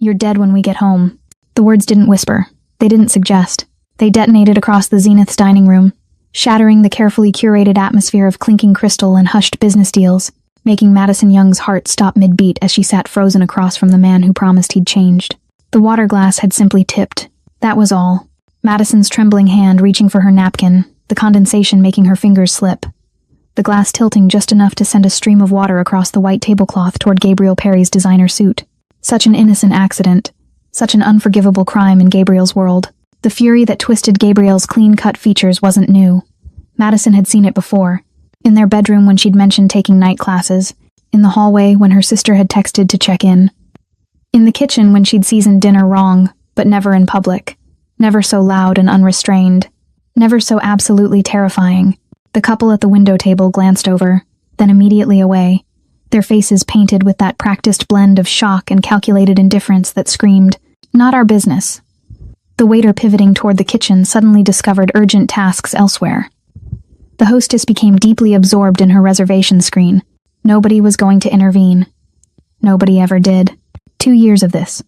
"You're dead when we get home." The words didn't whisper. They didn't suggest. They detonated across the Zenith's dining room, shattering the carefully curated atmosphere of clinking crystal and hushed business deals, making Madison Young's heart stop mid-beat as she sat frozen across from the man who promised he'd changed. The water glass had simply tipped. That was all. Madison's trembling hand reaching for her napkin, the condensation making her fingers slip. The glass tilting just enough to send a stream of water across the white tablecloth toward Gabriel Perry's designer suit. Such an innocent accident. Such an unforgivable crime in Gabriel's world. The fury that twisted Gabriel's clean-cut features wasn't new. Madison had seen it before. In their bedroom when she'd mentioned taking night classes. In the hallway when her sister had texted to check in. In the kitchen when she'd seasoned dinner wrong, but never in public. Never so loud and unrestrained. Never so absolutely terrifying. The couple at the window table glanced over, then immediately away, their faces painted with that practiced blend of shock and calculated indifference that screamed, "Not our business." The waiter pivoting toward the kitchen suddenly discovered urgent tasks elsewhere. The hostess became deeply absorbed in her reservation screen. Nobody was going to intervene. Nobody ever did. 2 years of this.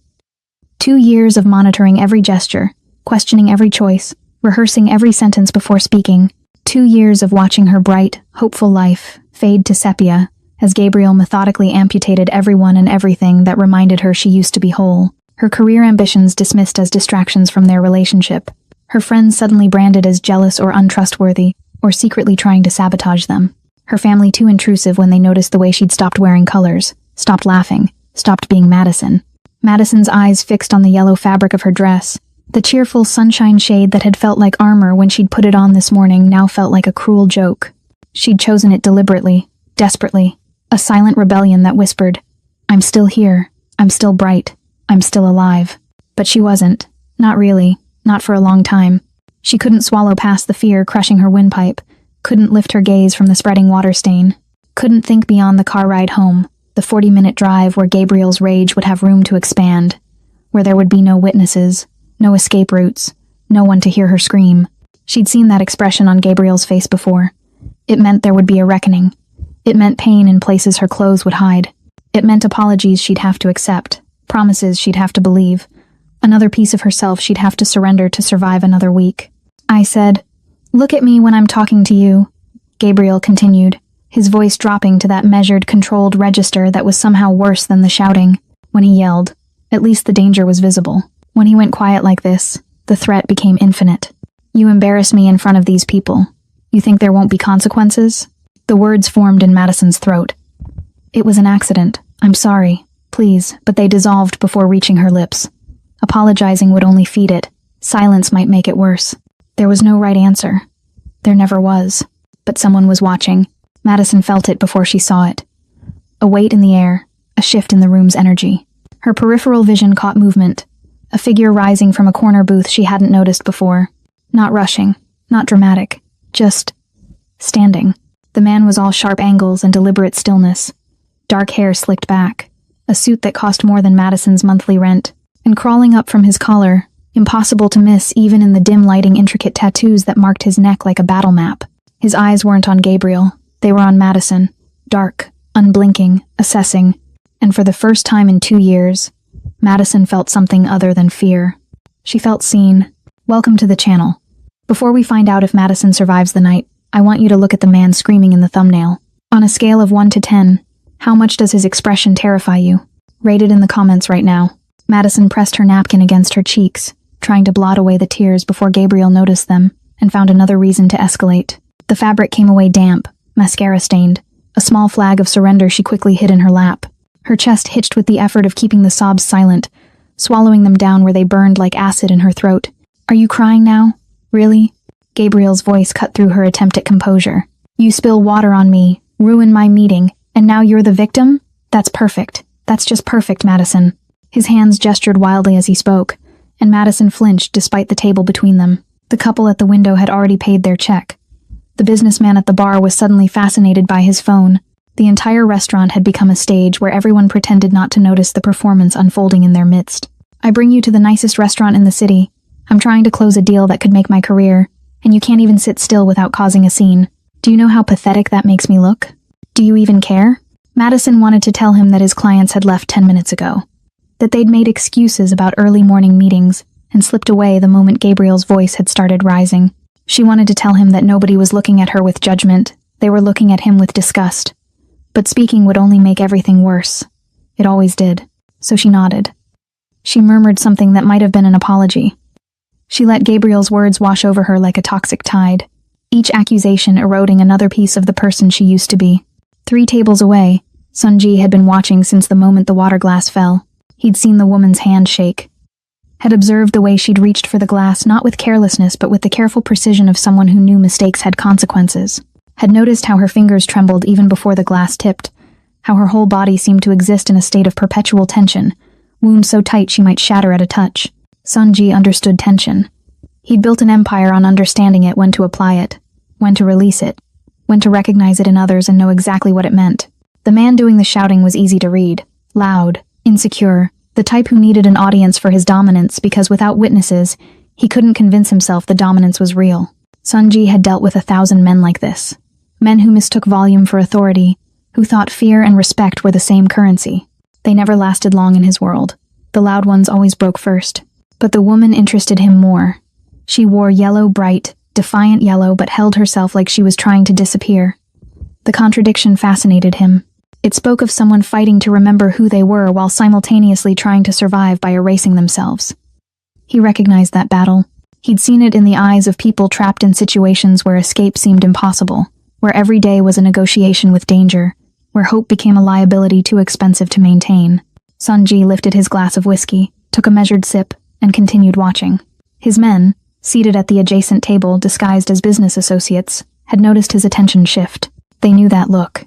2 years of monitoring every gesture, questioning every choice, rehearsing every sentence before speaking. 2 years of watching her bright, hopeful life fade to sepia as Gabriel methodically amputated everyone and everything that reminded her she used to be whole. Her career ambitions dismissed as distractions from their relationship. Her friends suddenly branded as jealous or untrustworthy, or secretly trying to sabotage them. Her family too intrusive when they noticed the way she'd stopped wearing colors, stopped laughing, stopped being Madison. Madison's eyes fixed on the yellow fabric of her dress. The cheerful sunshine shade that had felt like armor when she'd put it on this morning now felt like a cruel joke. She'd chosen it deliberately, desperately, a silent rebellion that whispered, "I'm still here, I'm still bright, I'm still alive." But she wasn't. Not really. Not for a long time. She couldn't swallow past the fear crushing her windpipe, couldn't lift her gaze from the spreading water stain, couldn't think beyond the car ride home, the 40-minute drive where Gabriel's rage would have room to expand, where there would be no witnesses, no escape routes, no one to hear her scream. She'd seen that expression on Gabriel's face before. It meant there would be a reckoning. It meant pain in places her clothes would hide. It meant apologies she'd have to accept, promises she'd have to believe, another piece of herself she'd have to surrender to survive another week. I said, "Look at me when I'm talking to you," Gabriel continued, his voice dropping to that measured, controlled register that was somehow worse than the shouting. When he yelled, at least the danger was visible. When he went quiet like this, the threat became infinite. "You embarrass me in front of these people. You think there won't be consequences?" The words formed in Madison's throat. "It was an accident. I'm sorry. Please," but they dissolved before reaching her lips. Apologizing would only feed it. Silence might make it worse. There was no right answer. There never was. But someone was watching. Madison felt it before she saw it. A weight in the air, a shift in the room's energy. Her peripheral vision caught movement. A figure rising from a corner booth she hadn't noticed before. Not rushing, not dramatic, just standing. The man was all sharp angles and deliberate stillness. Dark hair slicked back, a suit that cost more than Madison's monthly rent, and crawling up from his collar, impossible to miss even in the dim lighting intricate tattoos that marked his neck like a battle map. His eyes weren't on Gabriel, they were on Madison, dark, unblinking, assessing, and for the first time in 2 years, Madison felt something other than fear. She felt seen. Welcome to the channel. Before we find out if Madison survives the night, I want you to look at the man screaming in the thumbnail. On a scale of 1 to 10, how much does his expression terrify you? Rate it in the comments right now. Madison pressed her napkin against her cheeks, trying to blot away the tears before Gabriel noticed them, and found another reason to escalate. The fabric came away damp, mascara-stained, a small flag of surrender she quickly hid in her lap. Her chest hitched with the effort of keeping the sobs silent, swallowing them down where they burned like acid in her throat. "Are you crying now? Really?" Gabriel's voice cut through her attempt at composure. "You spill water on me, ruin my meeting, and now you're the victim? That's perfect. That's just perfect, Madison." His hands gestured wildly as he spoke, and Madison flinched despite the table between them. The couple at the window had already paid their check. The businessman at the bar was suddenly fascinated by his phone. The entire restaurant had become a stage where everyone pretended not to notice the performance unfolding in their midst. "I bring you to the nicest restaurant in the city. I'm trying to close a deal that could make my career, and you can't even sit still without causing a scene. Do you know how pathetic that makes me look? Do you even care?" Madison wanted to tell him that his clients had left 10 minutes ago. that they'd made excuses about early morning meetings and slipped away the moment Gabriel's voice had started rising. She wanted to tell him that nobody was looking at her with judgment, they were looking at him with disgust. But speaking would only make everything worse. It always did. So she nodded. She murmured something that might have been an apology. She let Gabriel's words wash over her like a toxic tide, each accusation eroding another piece of the person she used to be. 3 tables away, Sunji had been watching since the moment the water glass fell. He'd seen the woman's hand shake, had observed the way she'd reached for the glass not with carelessness but with the careful precision of someone who knew mistakes had consequences, had noticed how her fingers trembled even before the glass tipped, how her whole body seemed to exist in a state of perpetual tension, wound so tight she might shatter at a touch. Sunji understood tension. He'd built an empire on understanding it, when to apply it, when to release it, when to recognize it in others and know exactly what it meant. The man doing the shouting was easy to read, loud, insecure, the type who needed an audience for his dominance because without witnesses, he couldn't convince himself the dominance was real. Sunji had dealt with 1,000 men like this. Men who mistook volume for authority, who thought fear and respect were the same currency. They never lasted long in his world. The loud ones always broke first. But the woman interested him more. She wore yellow, bright, defiant yellow, but held herself like she was trying to disappear. The contradiction fascinated him. It spoke of someone fighting to remember who they were while simultaneously trying to survive by erasing themselves. He recognized that battle. He'd seen it in the eyes of people trapped in situations where escape seemed impossible, where every day was a negotiation with danger, where hope became a liability too expensive to maintain. Sunji lifted his glass of whiskey, took a measured sip, and continued watching. His men, seated at the adjacent table disguised as business associates, had noticed his attention shift. They knew that look.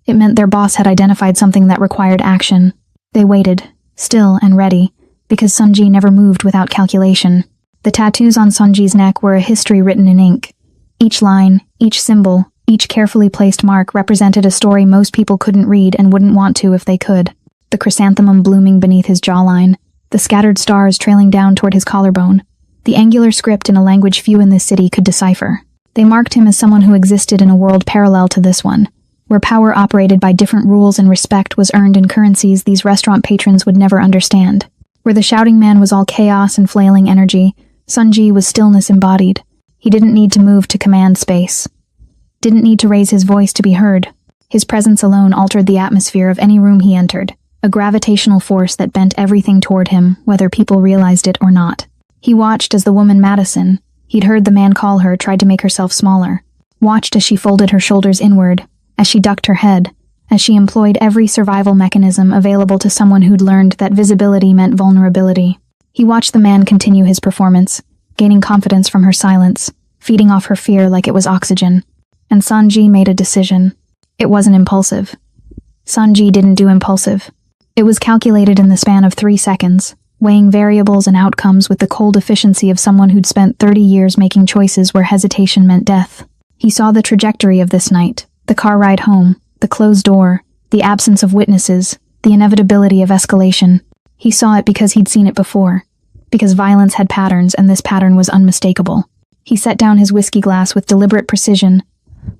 It meant their boss had identified something that required action. They waited, still and ready, because Sunji never moved without calculation. The tattoos on Sunji's neck were a history written in ink. Each line, each symbol, each carefully placed mark represented a story most people couldn't read and wouldn't want to if they could. The chrysanthemum blooming beneath his jawline, the scattered stars trailing down toward his collarbone, the angular script in a language few in this city could decipher. They marked him as someone who existed in a world parallel to this one, where power operated by different rules and respect was earned in currencies these restaurant patrons would never understand. Where the shouting man was all chaos and flailing energy, Sunji was stillness embodied. He didn't need to move to command space. Didn't need to raise his voice to be heard. His presence alone altered the atmosphere of any room he entered, a gravitational force that bent everything toward him, whether people realized it or not. He watched as the woman Madison, he'd heard the man call her, tried to make herself smaller. Watched as she folded her shoulders inward, as she ducked her head, as she employed every survival mechanism available to someone who'd learned that visibility meant vulnerability. He watched the man continue his performance, gaining confidence from her silence, feeding off her fear like it was oxygen. And Sunji made a decision. It wasn't impulsive. Sunji didn't do impulsive. It was calculated in the span of 3 seconds, weighing variables and outcomes with the cold efficiency of someone who'd spent 30 years making choices where hesitation meant death. He saw the trajectory of this night, the car ride home, the closed door, the absence of witnesses, the inevitability of escalation. He saw it because he'd seen it before, because violence had patterns and this pattern was unmistakable. He set down his whiskey glass with deliberate precision,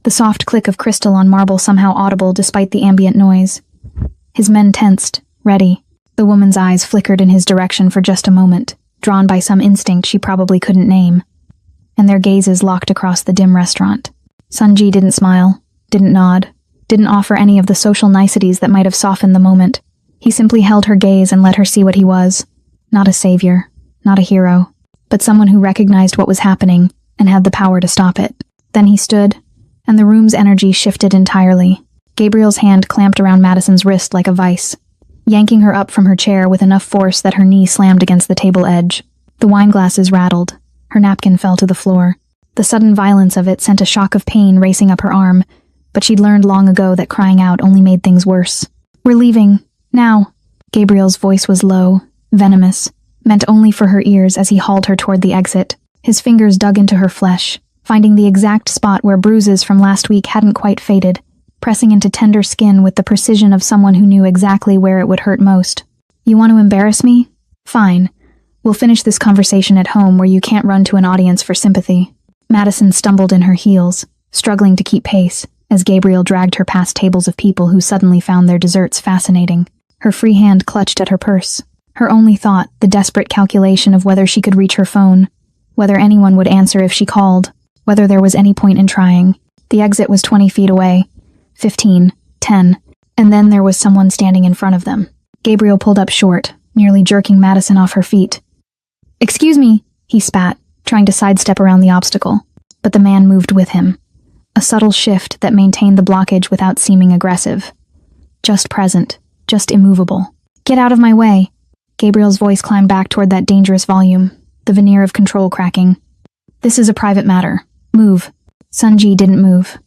the soft click of crystal on marble somehow audible despite the ambient noise. His men tensed, ready. The woman's eyes flickered in his direction for just a moment, drawn by some instinct she probably couldn't name. And their gazes locked across the dim restaurant. Sunji didn't smile, didn't nod, didn't offer any of the social niceties that might have softened the moment. He simply held her gaze and let her see what he was. Not a savior, not a hero, but someone who recognized what was happening and had the power to stop it. Then he stood, and the room's energy shifted entirely. Gabriel's hand clamped around Madison's wrist like a vice, yanking her up from her chair with enough force that her knee slammed against the table edge. The wine glasses rattled. Her napkin fell to the floor. The sudden violence of it sent a shock of pain racing up her arm, but she'd learned long ago that crying out only made things worse. "We're leaving. Now." Gabriel's voice was low, venomous, meant only for her ears as he hauled her toward the exit. His fingers dug into her flesh, finding the exact spot where bruises from last week hadn't quite faded, pressing into tender skin with the precision of someone who knew exactly where it would hurt most. "You want to embarrass me? Fine. We'll finish this conversation at home where you can't run to an audience for sympathy." Madison stumbled in her heels, struggling to keep pace, as Gabriel dragged her past tables of people who suddenly found their desserts fascinating. Her free hand clutched at her purse. Her only thought, the desperate calculation of whether she could reach her phone, whether anyone would answer if she called, whether there was any point in trying. The exit was 20 feet away. 15, 10, and then there was someone standing in front of them. Gabriel pulled up short, nearly jerking Madison off her feet. "Excuse me," he spat, trying to sidestep around the obstacle. But the man moved with him. A subtle shift that maintained the blockage without seeming aggressive. Just present, just immovable. "Get out of my way." Gabriel's voice climbed back toward that dangerous volume, the veneer of control cracking. "This is a private matter. Move." Sunji didn't move.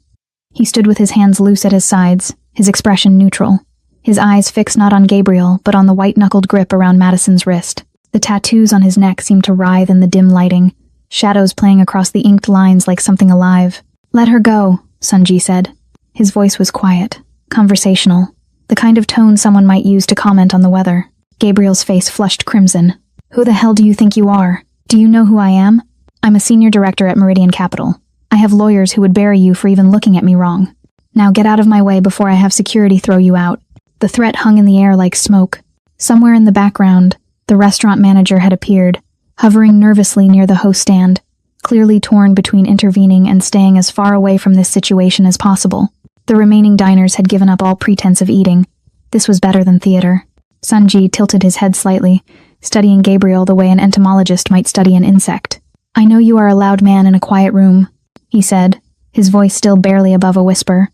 He stood with his hands loose at his sides, his expression neutral. His eyes fixed not on Gabriel, but on the white-knuckled grip around Madison's wrist. The tattoos on his neck seemed to writhe in the dim lighting, shadows playing across the inked lines like something alive. "Let her go," Sunji said. His voice was quiet, conversational, the kind of tone someone might use to comment on the weather. Gabriel's face flushed crimson. "Who the hell do you think you are? Do you know who I am? I'm a senior director at Meridian Capital. I have lawyers who would bury you for even looking at me wrong. Now get out of my way before I have security throw you out." The threat hung in the air like smoke. Somewhere in the background, the restaurant manager had appeared, hovering nervously near the host stand, clearly torn between intervening and staying as far away from this situation as possible. The remaining diners had given up all pretense of eating. This was better than theater. Sunji tilted his head slightly, studying Gabriel the way an entomologist might study an insect. "I know you are a loud man in a quiet room," he said, his voice still barely above a whisper.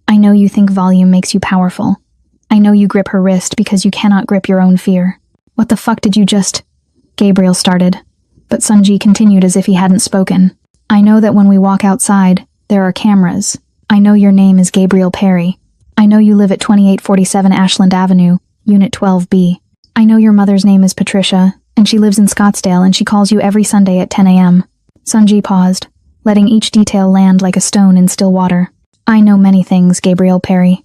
"I know you think volume makes you powerful. I know you grip her wrist because you cannot grip your own fear. What the fuck did you just—" Gabriel started, but Sunji continued as if he hadn't spoken. "I know that when we walk outside, there are cameras. I know your name is Gabriel Perry. I know you live at 2847 Ashland Avenue, Unit 12B. I know your mother's name is Patricia, and she lives in Scottsdale and she calls you every Sunday at 10 a.m. Sunji paused, letting each detail land like a stone in still water. "I know many things, Gabriel Perry.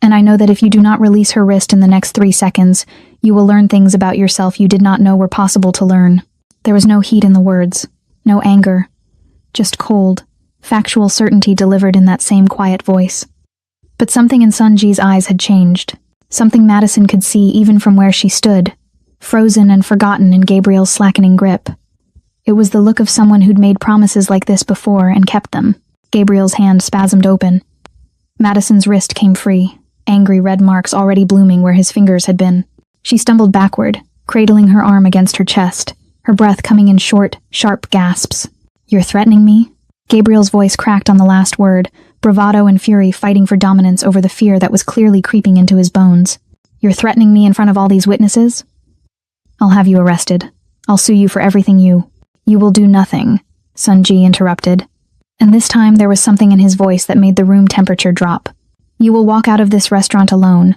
And I know that if you do not release her wrist in the next 3 seconds, you will learn things about yourself you did not know were possible to learn." There was no heat in the words, no anger, just cold, factual certainty delivered in that same quiet voice. But something in Sunji's eyes had changed, something Madison could see even from where she stood, frozen and forgotten in Gabriel's slackening grip. It was the look of someone who'd made promises like this before and kept them. Gabriel's hand spasmed open. Madison's wrist came free, angry red marks already blooming where his fingers had been. She stumbled backward, cradling her arm against her chest, her breath coming in short, sharp gasps. "You're threatening me?" Gabriel's voice cracked on the last word, bravado and fury fighting for dominance over the fear that was clearly creeping into his bones. "You're threatening me in front of all these witnesses? I'll have you arrested. I'll sue you for everything you—" "You will do nothing," Sunji interrupted. And this time there was something in his voice that made the room temperature drop. "You will walk out of this restaurant alone.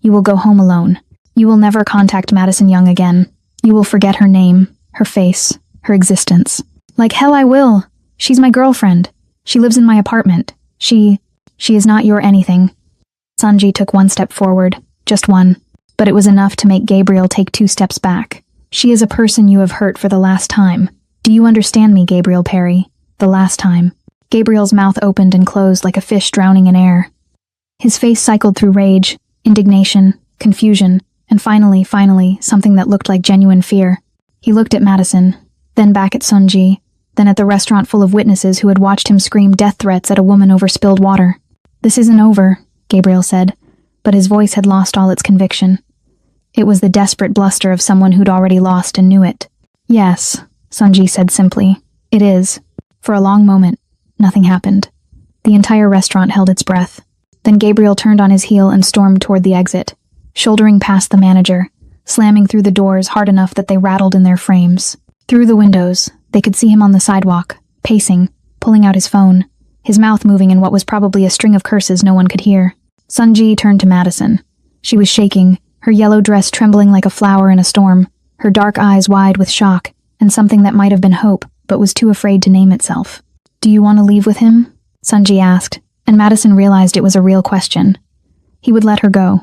You will go home alone. You will never contact Madison Young again. You will forget her name, her face, her existence." "Like hell I will. She's my girlfriend. She lives in my apartment. She is not your anything." Sunji took 1 step forward, just one, but it was enough to make Gabriel take 2 steps back. "She is a person you have hurt for the last time. Do you understand me, Gabriel Perry? The last time." Gabriel's mouth opened and closed like a fish drowning in air. His face cycled through rage, indignation, confusion, and finally, something that looked like genuine fear. He looked at Madison, then back at Sunji, then at the restaurant full of witnesses who had watched him scream death threats at a woman over spilled water. "This isn't over," Gabriel said, but his voice had lost all its conviction. It was the desperate bluster of someone who'd already lost and knew it. "Yes," Sunji said simply. "It is." For a long moment, nothing happened. The entire restaurant held its breath. Then Gabriel turned on his heel and stormed toward the exit, shouldering past the manager, slamming through the doors hard enough that they rattled in their frames. Through the windows, they could see him on the sidewalk, pacing, pulling out his phone, his mouth moving in what was probably a string of curses no one could hear. Sunji turned to Madison. She was shaking, her yellow dress trembling like a flower in a storm, her dark eyes wide with shock, and something that might have been hope, but was too afraid to name itself. "Do you want to leave with him?" Sunji asked, and Madison realized it was a real question. He would let her go,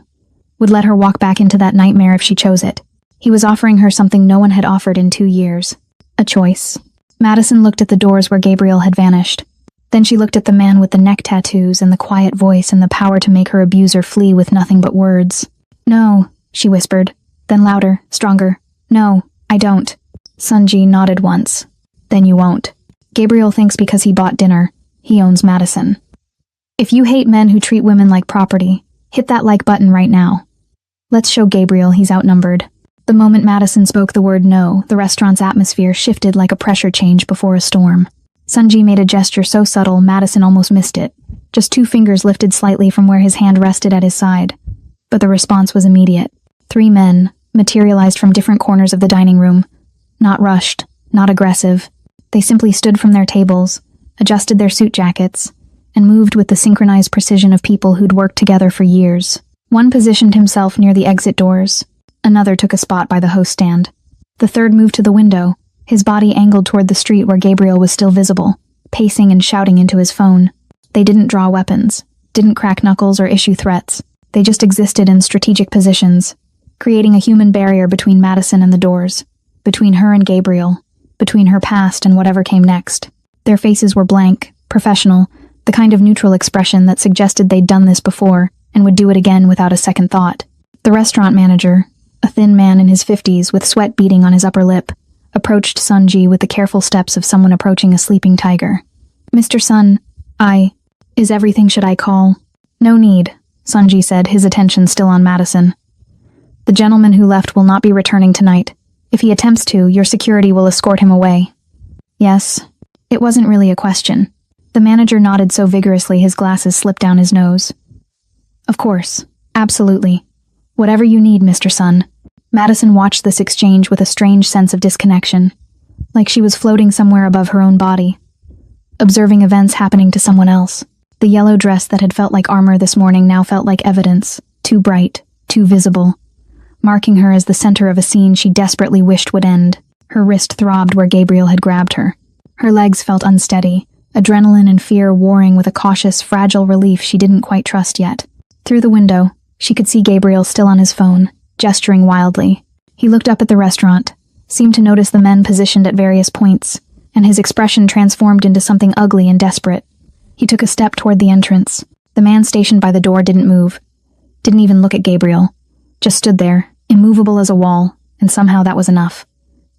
would let her walk back into that nightmare if she chose it. He was offering her something no one had offered in 2 years. A choice. Madison looked at the doors where Gabriel had vanished. Then she looked at the man with the neck tattoos and the quiet voice and the power to make her abuser flee with nothing but words. "No," she whispered. Then louder, stronger. No, I don't. Sunji nodded once. Then you won't. Gabriel thinks because he bought dinner, he owns Madison. If you hate men who treat women like property, hit that like button right now. Let's show Gabriel he's outnumbered. The moment Madison spoke the word no, the restaurant's atmosphere shifted like a pressure change before a storm. Sunji made a gesture so subtle Madison almost missed it. Just 2 fingers lifted slightly from where his hand rested at his side. But the response was immediate. 3 men materialized from different corners of the dining room. Not rushed, not aggressive. They simply stood from their tables, adjusted their suit jackets, and moved with the synchronized precision of people who'd worked together for years. One positioned himself near the exit doors. Another took a spot by the host stand. The third moved to the window, his body angled toward the street where Gabriel was still visible, pacing and shouting into his phone. They didn't draw weapons, didn't crack knuckles or issue threats. They just existed in strategic positions, creating a human barrier between Madison and the doors, between her and Gabriel, between her past and whatever came next. Their faces were blank, professional, the kind of neutral expression that suggested they'd done this before and would do it again without a second thought. The restaurant manager, a thin man in his 50s with sweat beading on his upper lip, approached Sunji with the careful steps of someone approaching a sleeping tiger. Mr. Sun, is everything should I call? No need, Sunji said, his attention still on Madison. The gentleman who left will not be returning tonight. If he attempts to, your security will escort him away. Yes. It wasn't really a question. The manager nodded so vigorously his glasses slipped down his nose. Of course. Absolutely. Whatever you need, Mr. Sun. Madison watched this exchange with a strange sense of disconnection, like she was floating somewhere above her own body, observing events happening to someone else. The yellow dress that had felt like armor this morning now felt like evidence, too bright, too visible, marking her as the center of a scene she desperately wished would end. Her wrist throbbed where Gabriel had grabbed her. Her legs felt unsteady, adrenaline and fear warring with a cautious, fragile relief she didn't quite trust yet. Through the window, she could see Gabriel still on his phone, gesturing wildly. He looked up at the restaurant, seemed to notice the men positioned at various points, and his expression transformed into something ugly and desperate. He took a step toward the entrance. The man stationed by the door didn't move, didn't even look at Gabriel, just stood there, immovable as a wall, and somehow that was enough.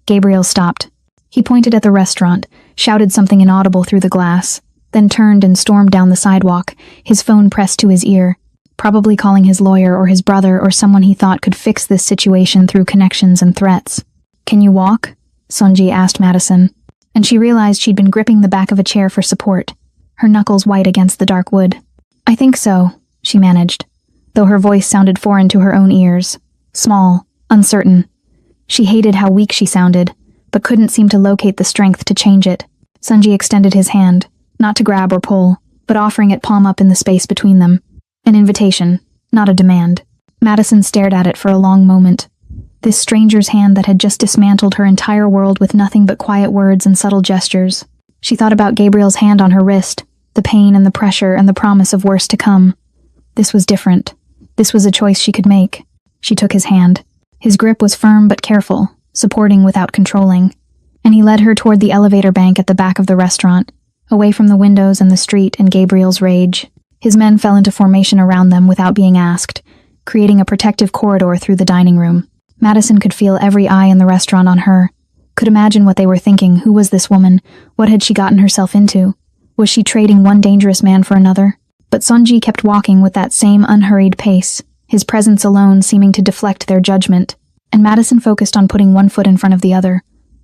Gabriel stopped. He pointed at the restaurant, shouted something inaudible through the glass, then turned and stormed down the sidewalk, his phone pressed to his ear, probably calling his lawyer or his brother or someone he thought could fix this situation through connections and threats. Can you walk? Sunji asked Madison, and she realized she'd been gripping the back of a chair for support, her knuckles white against the dark wood. I think so, she managed, though her voice sounded foreign to her own ears, small, uncertain. She hated how weak she sounded, but couldn't seem to locate the strength to change it. Sunji extended his hand, not to grab or pull, but offering it palm up in the space between them. An invitation, not a demand. Madison stared at it for a long moment. This stranger's hand that had just dismantled her entire world with nothing but quiet words and subtle gestures. She thought about Gabriel's hand on her wrist, the pain and the pressure and the promise of worse to come. This was different. This was a choice she could make. She took his hand. His grip was firm but careful, supporting without controlling, and he led her toward the elevator bank at the back of the restaurant, away from the windows and the street and Gabriel's rage. His men fell into formation around them without being asked, creating a protective corridor through the dining room. Madison could feel every eye in the restaurant on her, could imagine what they were thinking. Who was this woman? What had she gotten herself into? Was she trading one dangerous man for another? But Sunji kept walking with that same unhurried pace, his presence alone seeming to deflect their judgment, and Madison focused on putting one foot in front of the other,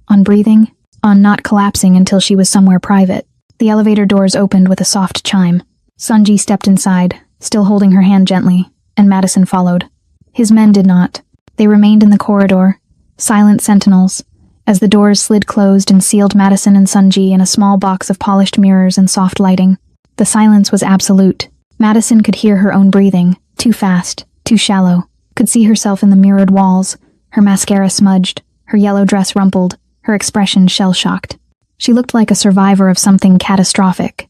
on breathing, on not collapsing until she was somewhere private. The elevator doors opened with a soft chime. Sunji stepped inside, still holding her hand gently, and Madison followed. His men did not. They remained in the corridor, silent sentinels, as the doors slid closed and sealed Madison and Sunji in a small box of polished mirrors and soft lighting. The silence was absolute. Madison could hear her own breathing, too fast, too shallow, could see herself in the mirrored walls, her mascara smudged, her yellow dress rumpled, her expression shell-shocked. She looked like a survivor of something catastrophic,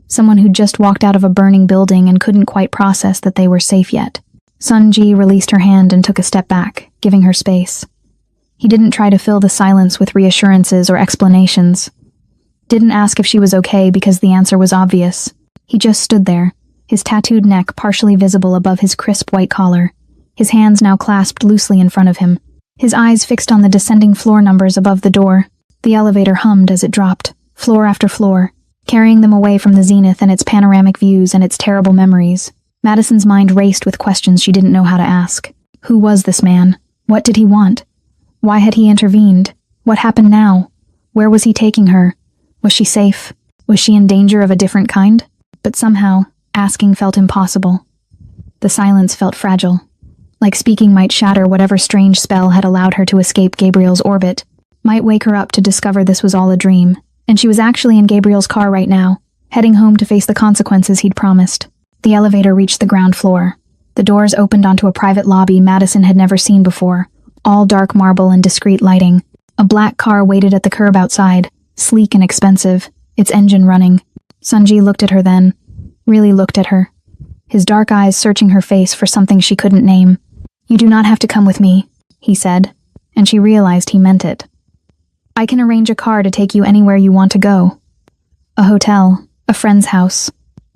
someone who'd just walked out of a burning building and couldn't quite process that they were safe yet. Sunji released her hand and took a step back, giving her space. He didn't try to fill the silence with reassurances or explanations. Didn't ask if she was okay because the answer was obvious. He just stood there, his tattooed neck partially visible above his crisp white collar, his hands now clasped loosely in front of him, his eyes fixed on the descending floor numbers above the door. The elevator hummed as it dropped, floor after floor, carrying them away from the zenith and its panoramic views and its terrible memories. Madison's mind raced with questions she didn't know how to ask. Who was this man? What did he want? Why had he intervened? What happened now? Where was he taking her? Was she safe? Was she in danger of a different kind? But somehow, asking felt impossible. The silence felt fragile, like speaking might shatter whatever strange spell had allowed her to escape Gabriel's orbit, might wake her up to discover this was all a dream, and she was actually in Gabriel's car right now, heading home to face the consequences he'd promised. The elevator reached the ground floor. The doors opened onto a private lobby Madison had never seen before, all dark marble and discreet lighting. A black car waited at the curb outside, sleek and expensive, its engine running. Sunji looked at her then, really looked at her, his dark eyes searching her face for something she couldn't name. "You do not have to come with me," he said, and she realized he meant it. "I can arrange a car to take you anywhere you want to go. A hotel, a friend's house,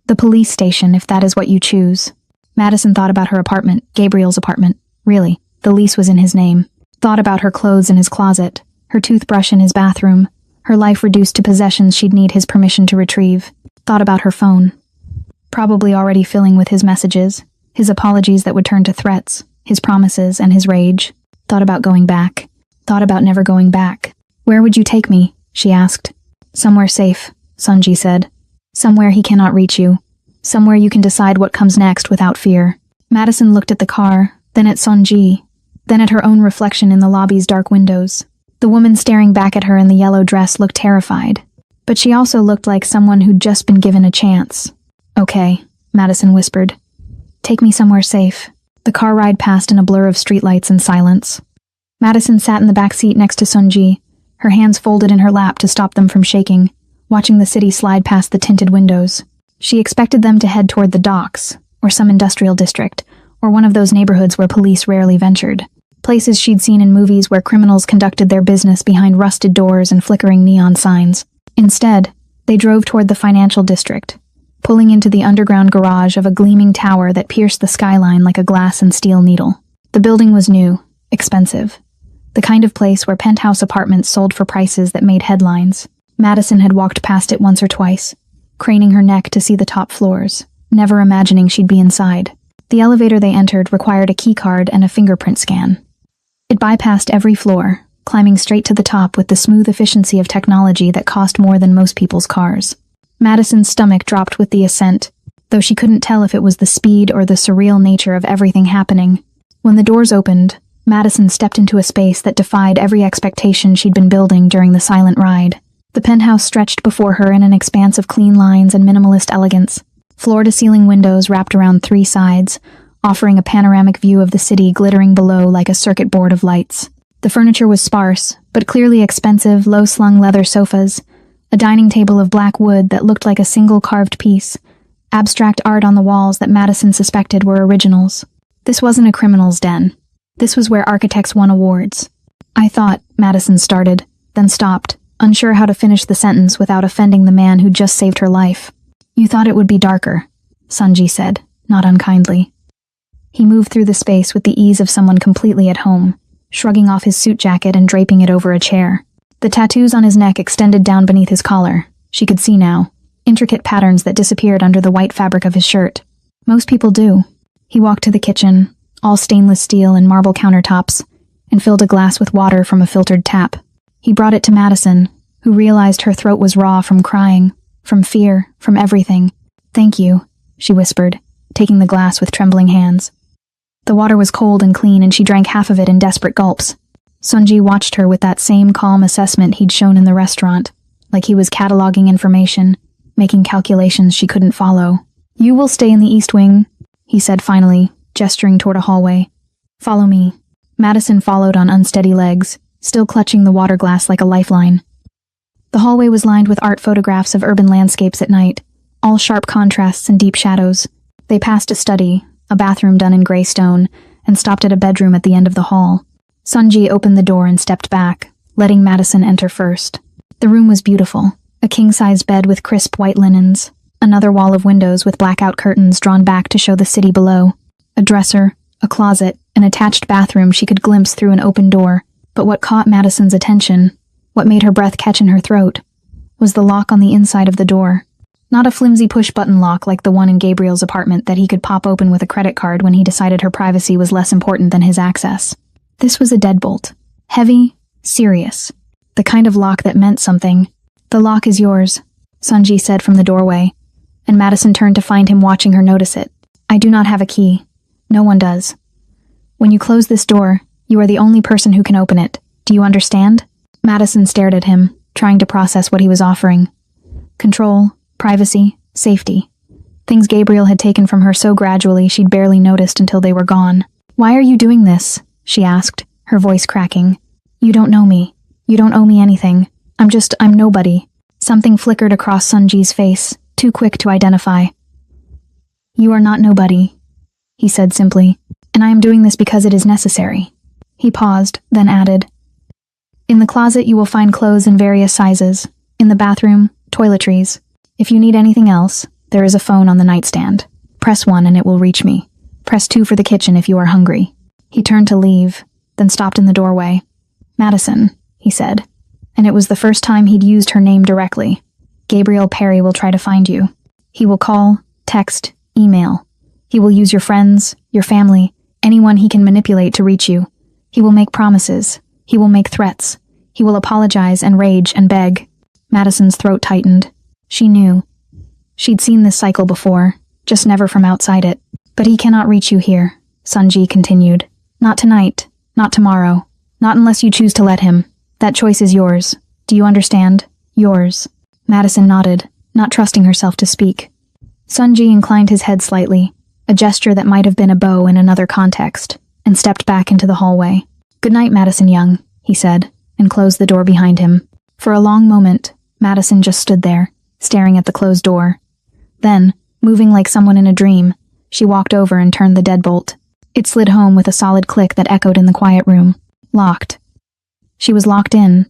the police station if that is what you choose." Madison thought about her apartment, Gabriel's apartment. Really, the lease was in his name. Thought about her clothes in his closet, her toothbrush in his bathroom, her life reduced to possessions she'd need his permission to retrieve. Thought about her phone, probably already filling with his messages, his apologies that would turn to threats, his promises and his rage. Thought about going back. Thought about never going back. "Where would you take me?" she asked. "Somewhere safe," Sunji said. "Somewhere he cannot reach you. Somewhere you can decide what comes next without fear." Madison looked at the car, then at Sunji, then at her own reflection in the lobby's dark windows. The woman staring back at her in the yellow dress looked terrified, but she also looked like someone who'd just been given a chance. "Okay," Madison whispered. "Take me somewhere safe." The car ride passed in a blur of streetlights and silence. Madison sat in the back seat next to Sunji, her hands folded in her lap to stop them from shaking, watching the city slide past the tinted windows. She expected them to head toward the docks, or some industrial district, or one of those neighborhoods where police rarely ventured. Places she'd seen in movies where criminals conducted their business behind rusted doors and flickering neon signs. Instead, they drove toward the financial district, pulling into the underground garage of a gleaming tower that pierced the skyline like a glass and steel needle. The building was new, expensive, the kind of place where penthouse apartments sold for prices that made headlines. Madison had walked past it once or twice, craning her neck to see the top floors, never imagining she'd be inside. The elevator they entered required a keycard and a fingerprint scan. It bypassed every floor, climbing straight to the top with the smooth efficiency of technology that cost more than most people's cars. Madison's stomach dropped with the ascent, though she couldn't tell if it was the speed or the surreal nature of everything happening. When the doors opened, Madison stepped into a space that defied every expectation she'd been building during the silent ride. The penthouse stretched before her in an expanse of clean lines and minimalist elegance. Floor-to-ceiling windows wrapped around three sides, offering a panoramic view of the city glittering below like a circuit board of lights. The furniture was sparse, but clearly expensive, low-slung leather sofas, a dining table of black wood that looked like a single carved piece, abstract art on the walls that Madison suspected were originals. This wasn't a criminal's den. This was where architects won awards. "I thought," Madison started, then stopped, unsure how to finish the sentence without offending the man who'd just saved her life. "You thought it would be darker," Sunji said, not unkindly. He moved through the space with the ease of someone completely at home, shrugging off his suit jacket and draping it over a chair. The tattoos on his neck extended down beneath his collar. She could see now, intricate patterns that disappeared under the white fabric of his shirt. Most people do. He walked to the kitchen, all stainless steel and marble countertops, and filled a glass with water from a filtered tap. He brought it to Madison, who realized her throat was raw from crying, from fear, from everything. "Thank you," she whispered, taking the glass with trembling hands. The water was cold and clean, and she drank half of it in desperate gulps. Sunji watched her with that same calm assessment he'd shown in the restaurant, like he was cataloging information, making calculations she couldn't follow. "You will stay in the East Wing," he said finally, gesturing toward a hallway. "Follow me." Madison followed on unsteady legs, still clutching the water glass like a lifeline. The hallway was lined with art photographs of urban landscapes at night, all sharp contrasts and deep shadows. They passed a study, a bathroom done in gray stone, and stopped at a bedroom at the end of the hall. Sunji opened the door and stepped back, letting Madison enter first. The room was beautiful, a king-sized bed with crisp white linens, another wall of windows with blackout curtains drawn back to show the city below, a dresser, a closet, an attached bathroom she could glimpse through an open door. But what caught Madison's attention, what made her breath catch in her throat, was the lock on the inside of the door. Not a flimsy push-button lock like the one in Gabriel's apartment that he could pop open with a credit card when he decided her privacy was less important than his access. This was a deadbolt. Heavy, serious. The kind of lock that meant something. "The lock is yours," Sunji said from the doorway, and Madison turned to find him watching her notice it. "I do not have a key. No one does. When you close this door, you are the only person who can open it. Do you understand?" Madison stared at him, trying to process what he was offering. Control, privacy, safety. Things Gabriel had taken from her so gradually she'd barely noticed until they were gone. "Why are you doing this?" she asked, her voice cracking. "You don't know me. You don't owe me anything. I'm nobody." Something flickered across Sunji's face, too quick to identify. "You are not nobody," he said simply, "and I am doing this because it is necessary." He paused, then added, "In the closet you will find clothes in various sizes. In the bathroom, toiletries. If you need anything else, there is a phone on the nightstand. Press 1 and it will reach me. Press 2 for the kitchen if you are hungry." He turned to leave, then stopped in the doorway. "Madison," he said, and it was the first time he'd used her name directly. "Gabriel Perry will try to find you. He will call, text, email. He will use your friends, your family, anyone he can manipulate to reach you. He will make promises. He will make threats. He will apologize and rage and beg." Madison's throat tightened. She knew. She'd seen this cycle before, just never from outside it. "But he cannot reach you here," Sunji continued. "Not tonight, not tomorrow, not unless you choose to let him. That choice is yours. Do you understand? Yours." Madison nodded, not trusting herself to speak. Sunji inclined his head slightly, a gesture that might have been a bow in another context, and stepped back into the hallway. "Good night, Madison Young," he said, and closed the door behind him. For a long moment, Madison just stood there, staring at the closed door. Then, moving like someone in a dream, she walked over and turned the deadbolt. It slid home with a solid click that echoed in the quiet room. Locked. She was locked in,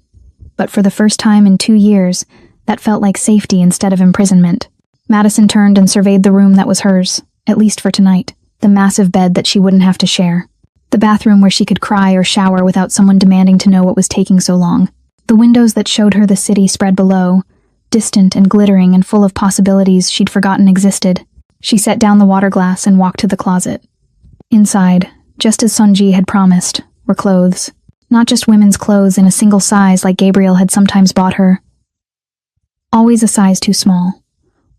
but for the first time in 2 years, that felt like safety instead of imprisonment. Madison turned and surveyed the room that was hers, at least for tonight, the massive bed that she wouldn't have to share. The bathroom where she could cry or shower without someone demanding to know what was taking so long. The windows that showed her the city spread below, distant and glittering and full of possibilities she'd forgotten existed. She set down the water glass and walked to the closet. Inside, just as Sunji had promised, were clothes. Not just women's clothes in a single size like Gabriel had sometimes bought her. Always a size too small.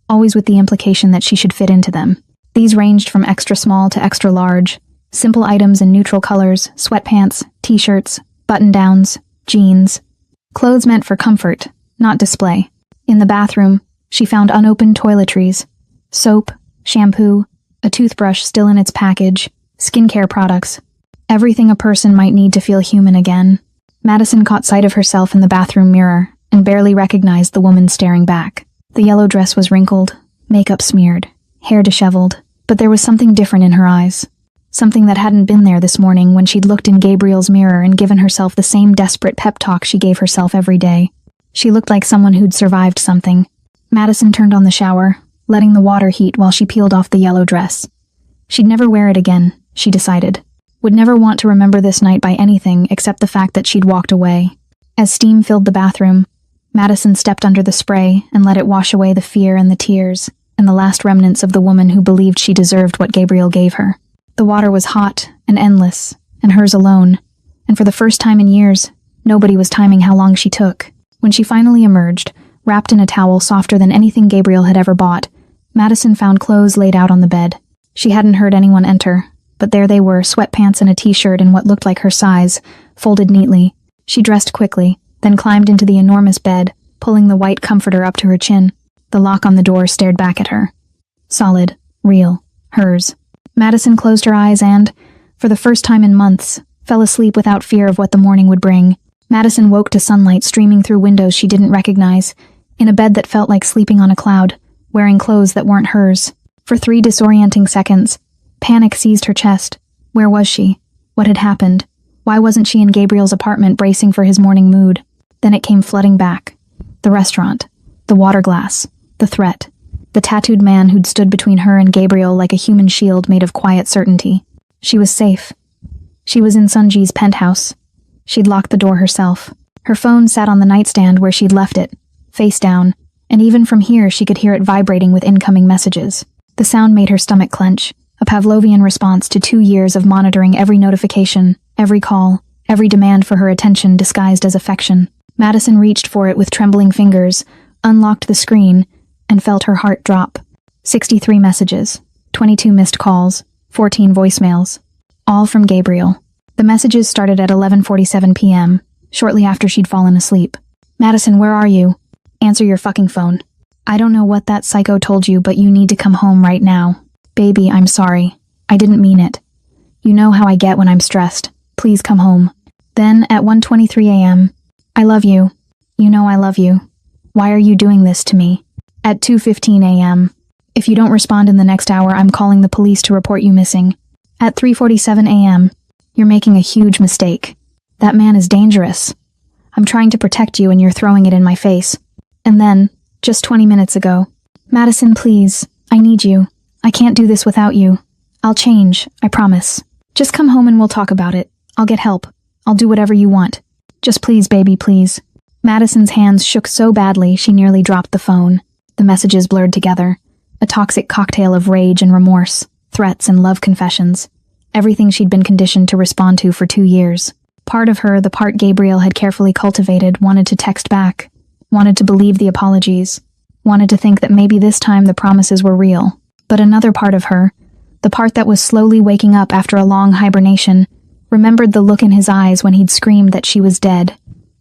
Always with the implication that she should fit into them. These ranged from extra small to extra large. Simple items in neutral colors, sweatpants, t-shirts, button-downs, jeans. Clothes meant for comfort, not display. In the bathroom, she found unopened toiletries. Soap, shampoo, a toothbrush still in its package, skincare products. Everything a person might need to feel human again. Madison caught sight of herself in the bathroom mirror and barely recognized the woman staring back. The yellow dress was wrinkled, makeup smeared, hair disheveled, but there was something different in her eyes. Something that hadn't been there this morning when she'd looked in Gabriel's mirror and given herself the same desperate pep talk she gave herself every day. She looked like someone who'd survived something. Madison turned on the shower, letting the water heat while she peeled off the yellow dress. She'd never wear it again, she decided. Would never want to remember this night by anything except the fact that she'd walked away. As steam filled the bathroom, Madison stepped under the spray and let it wash away the fear and the tears and the last remnants of the woman who believed she deserved what Gabriel gave her. The water was hot and endless, and hers alone, and for the first time in years, nobody was timing how long she took. When she finally emerged, wrapped in a towel softer than anything Gabriel had ever bought, Madison found clothes laid out on the bed. She hadn't heard anyone enter, but there they were, sweatpants and a t-shirt in what looked like her size, folded neatly. She dressed quickly, then climbed into the enormous bed, pulling the white comforter up to her chin. The lock on the door stared back at her. Solid, real, hers. Madison closed her eyes and, for the first time in months, fell asleep without fear of what the morning would bring. Madison woke to sunlight streaming through windows she didn't recognize, in a bed that felt like sleeping on a cloud, wearing clothes that weren't hers. For 3 disorienting seconds, panic seized her chest. Where was she? What had happened? Why wasn't she in Gabriel's apartment bracing for his morning mood? Then it came flooding back. The restaurant. The water glass. The threat. The tattooed man who'd stood between her and Gabriel like a human shield made of quiet certainty. She was safe. She was in Sunji's penthouse. She'd locked the door herself. Her phone sat on the nightstand where she'd left it, face down, and even from here she could hear it vibrating with incoming messages. The sound made her stomach clench, a Pavlovian response to 2 years of monitoring every notification, every call, every demand for her attention disguised as affection. Madison reached for it with trembling fingers, unlocked the screen, and felt her heart drop. 63 messages, 22 missed calls, 14 voicemails, all from Gabriel. The messages started at 11:47 p.m., shortly after she'd fallen asleep. "Madison, where are you? Answer your fucking phone. I don't know what that psycho told you, but you need to come home right now. Baby, I'm sorry. I didn't mean it. You know how I get when I'm stressed. Please come home." Then, at 1:23 a.m., "I love you. You know I love you. Why are you doing this to me?" At 2:15 a.m., "If you don't respond in the next hour, I'm calling the police to report you missing." At 3:47 a.m., "You're making a huge mistake. That man is dangerous. I'm trying to protect you and you're throwing it in my face." And then, just 20 minutes ago, "Madison, please, I need you. I can't do this without you. I'll change, I promise. Just come home and we'll talk about it. I'll get help. I'll do whatever you want. Just please, baby, please." Madison's hands shook so badly she nearly dropped the phone. The messages blurred together, a toxic cocktail of rage and remorse, threats and love confessions. Everything she'd been conditioned to respond to for 2 years. Part of her, the part Gabriel had carefully cultivated, wanted to text back, wanted to believe the apologies, wanted to think that maybe this time the promises were real. But another part of her, the part that was slowly waking up after a long hibernation, remembered the look in his eyes when he'd screamed that she was dead,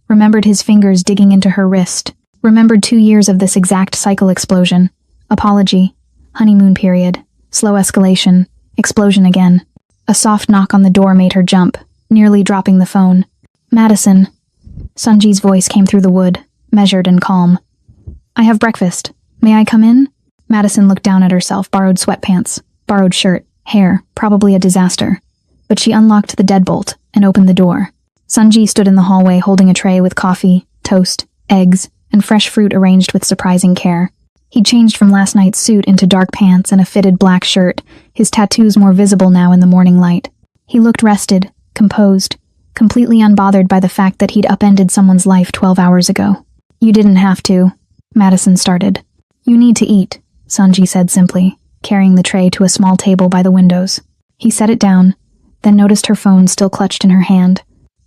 remembered his fingers digging into her wrist, remembered 2 years of this exact cycle explosion. Apology, honeymoon period, slow escalation, explosion again. A soft knock on the door made her jump, nearly dropping the phone. "Madison." Sunji's voice came through the wood, measured and calm. "I have breakfast. May I come in?" Madison looked down at herself, borrowed sweatpants, borrowed shirt, hair, probably a disaster. But she unlocked the deadbolt and opened the door. Sunji stood in the hallway holding a tray with coffee, toast, eggs, and fresh fruit arranged with surprising care. He'd changed from last night's suit into dark pants and a fitted black shirt, his tattoos more visible now in the morning light. He looked rested, composed, completely unbothered by the fact that he'd upended someone's life 12 hours ago. "You didn't have to," Madison started. "You need to eat," Sunji said simply, carrying the tray to a small table by the windows. He set it down, then noticed her phone still clutched in her hand.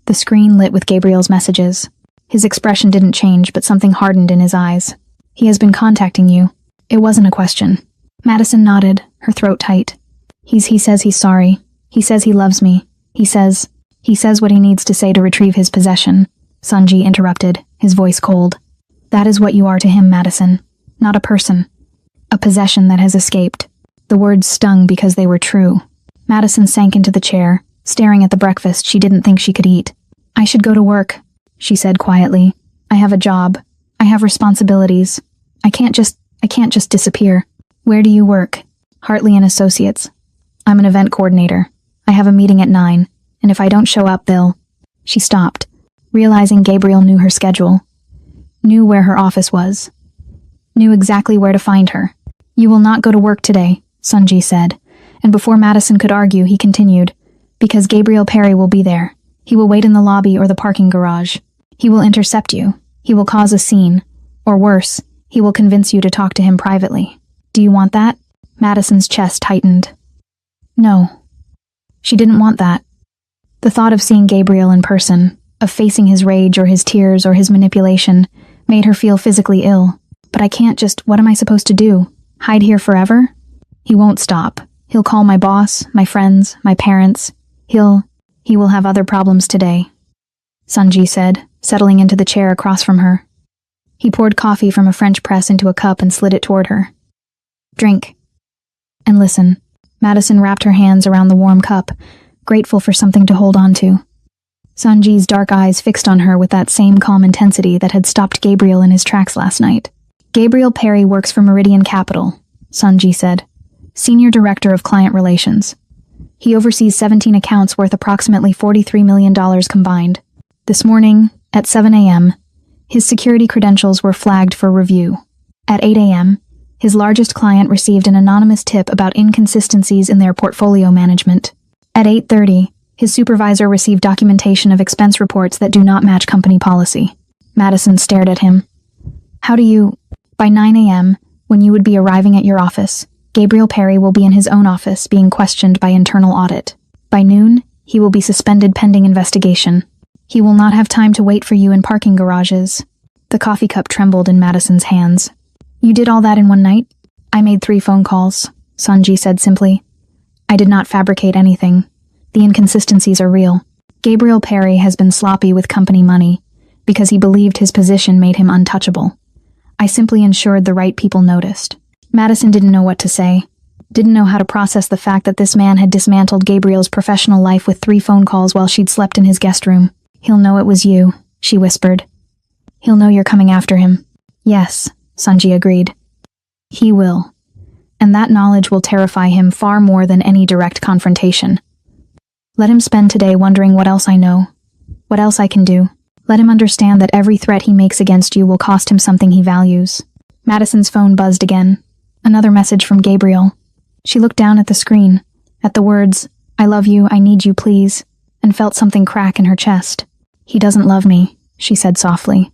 The screen lit with Gabriel's messages. His expression didn't change, but something hardened in his eyes. "He has been contacting you." It wasn't a question. Madison nodded, her throat tight. He says he's sorry. He says he loves me. He says what he needs to say to retrieve his possession." Sunji interrupted, his voice cold. "That is what you are to him, Madison. Not a person. A possession that has escaped." The words stung because they were true. Madison sank into the chair, staring at the breakfast she didn't think she could eat. "I should go to work," she said quietly. "I have a job. I have responsibilities. I can't just disappear." "Where do you work?" "Hartley and Associates. I'm an event coordinator. I have a meeting at 9, and if I don't show up, they'll..." She stopped, realizing Gabriel knew her schedule, knew where her office was, knew exactly where to find her. "You will not go to work today," Sunji said, and before Madison could argue, he continued, "because Gabriel Perry will be there. He will wait in the lobby or the parking garage. He will intercept you. He will cause a scene. Or worse, he will convince you to talk to him privately. Do you want that?" Madison's chest tightened. No. She didn't want that. The thought of seeing Gabriel in person, of facing his rage or his tears or his manipulation, made her feel physically ill. "But I can't just, what am I supposed to do? Hide here forever?" "He won't stop. He'll call my boss, my friends, my parents. He will have other problems today," Sunji said, settling into the chair across from her. He poured coffee from a French press into a cup and slid it toward her. "Drink. And listen." Madison wrapped her hands around the warm cup, grateful for something to hold on to. Sunji's dark eyes fixed on her with that same calm intensity that had stopped Gabriel in his tracks last night. "Gabriel Perry works for Meridian Capital," Sunji said. "Senior Director of Client Relations. He oversees 17 accounts worth approximately $43 million combined. This morning, at 7 a.m., his security credentials were flagged for review. At 8 a.m., his largest client received an anonymous tip about inconsistencies in their portfolio management. At 8:30, His supervisor received documentation of expense reports that do not match company policy. Madison stared at him. How do you... By 9 a.m., when you would be arriving at your office, Gabriel Perry will be in his own office being questioned by internal audit. By noon, he will be suspended pending investigation. He will not have time to wait for you in parking garages. The coffee cup trembled in Madison's hands. You did all that in one night? I made 3 phone calls, Sanji said simply. I did not fabricate anything. The inconsistencies are real. Gabriel Perry has been sloppy with company money because he believed his position made him untouchable. I simply ensured the right people noticed. Madison didn't know what to say. Didn't know how to process the fact that this man had dismantled Gabriel's professional life with 3 phone calls while she'd slept in his guest room. He'll know it was you, she whispered. He'll know you're coming after him. Yes, Sanji agreed. He will. And that knowledge will terrify him far more than any direct confrontation. Let him spend today wondering what else I know, what else I can do. Let him understand that every threat he makes against you will cost him something he values. Madison's phone buzzed again. Another message from Gabriel. She looked down at the screen, at the words, I love you, I need you, please, and felt something crack in her chest. He doesn't love me, she said softly.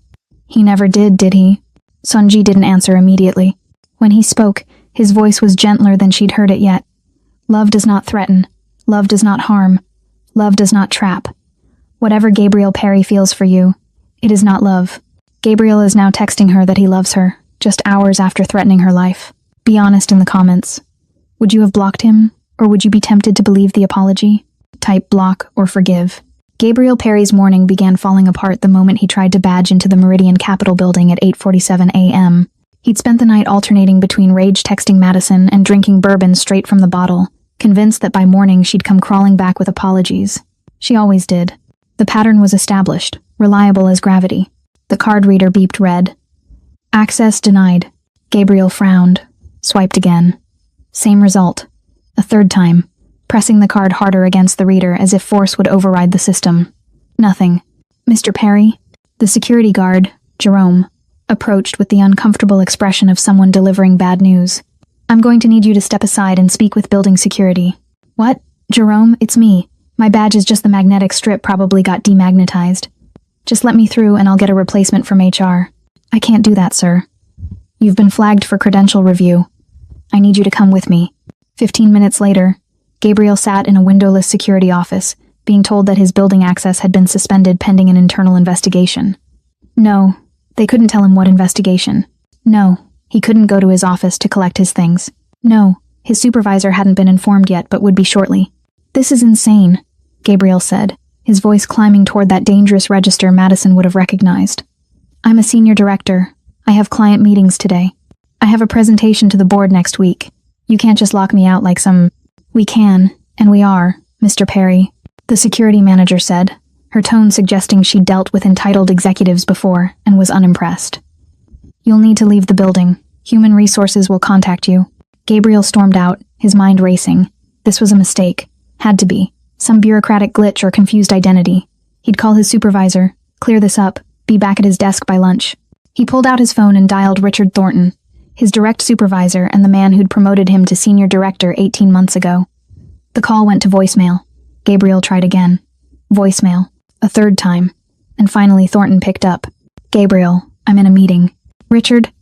He never did he? Sanji didn't answer immediately. When he spoke, his voice was gentler than she'd heard it yet. Love does not threaten. Love does not harm. Love does not trap. Whatever Gabriel Perry feels for you, it is not love. Gabriel is now texting her that he loves her, just hours after threatening her life. Be honest in the comments. Would you have blocked him, or would you be tempted to believe the apology? Type block or forgive. Gabriel Perry's morning began falling apart the moment he tried to badge into the Meridian Capitol building at 8:47 a.m. He'd spent the night alternating between rage texting Madison and drinking bourbon straight from the bottle, convinced that by morning she'd come crawling back with apologies. She always did. The pattern was established, reliable as gravity. The card reader beeped red. Access denied. Gabriel frowned. Swiped again. Same result. A third time, pressing the card harder against the reader as if force would override the system. Nothing. Mr. Perry? The security guard, Jerome, approached with the uncomfortable expression of someone delivering bad news. I'm going to need you to step aside and speak with building security. What? Jerome, it's me. My badge is just the magnetic strip probably got demagnetized. Just let me through and I'll get a replacement from HR. I can't do that, sir. You've been flagged for credential review. I need you to come with me. 15 minutes later, Gabriel sat in a windowless security office, being told that his building access had been suspended pending an internal investigation. No, they couldn't tell him what investigation. No, he couldn't go to his office to collect his things. No, his supervisor hadn't been informed yet but would be shortly. This is insane, Gabriel said, his voice climbing toward that dangerous register Madison would have recognized. I'm a senior director. I have client meetings today. I have a presentation to the board next week. You can't just lock me out like some... We can, and we are, Mr. Perry, the security manager said, her tone suggesting she'd dealt with entitled executives before and was unimpressed. You'll need to leave the building. Human resources will contact you. Gabriel stormed out, his mind racing. This was a mistake. Had to be. Some bureaucratic glitch or confused identity. He'd call his supervisor, clear this up, be back at his desk by lunch. He pulled out his phone and dialed Richard Thornton, his direct supervisor and the man who'd promoted him to senior director 18 months ago. The call went to voicemail. Gabriel tried again. Voicemail. A third time. And finally Thornton picked up. Gabriel, I'm in a meeting. Richard,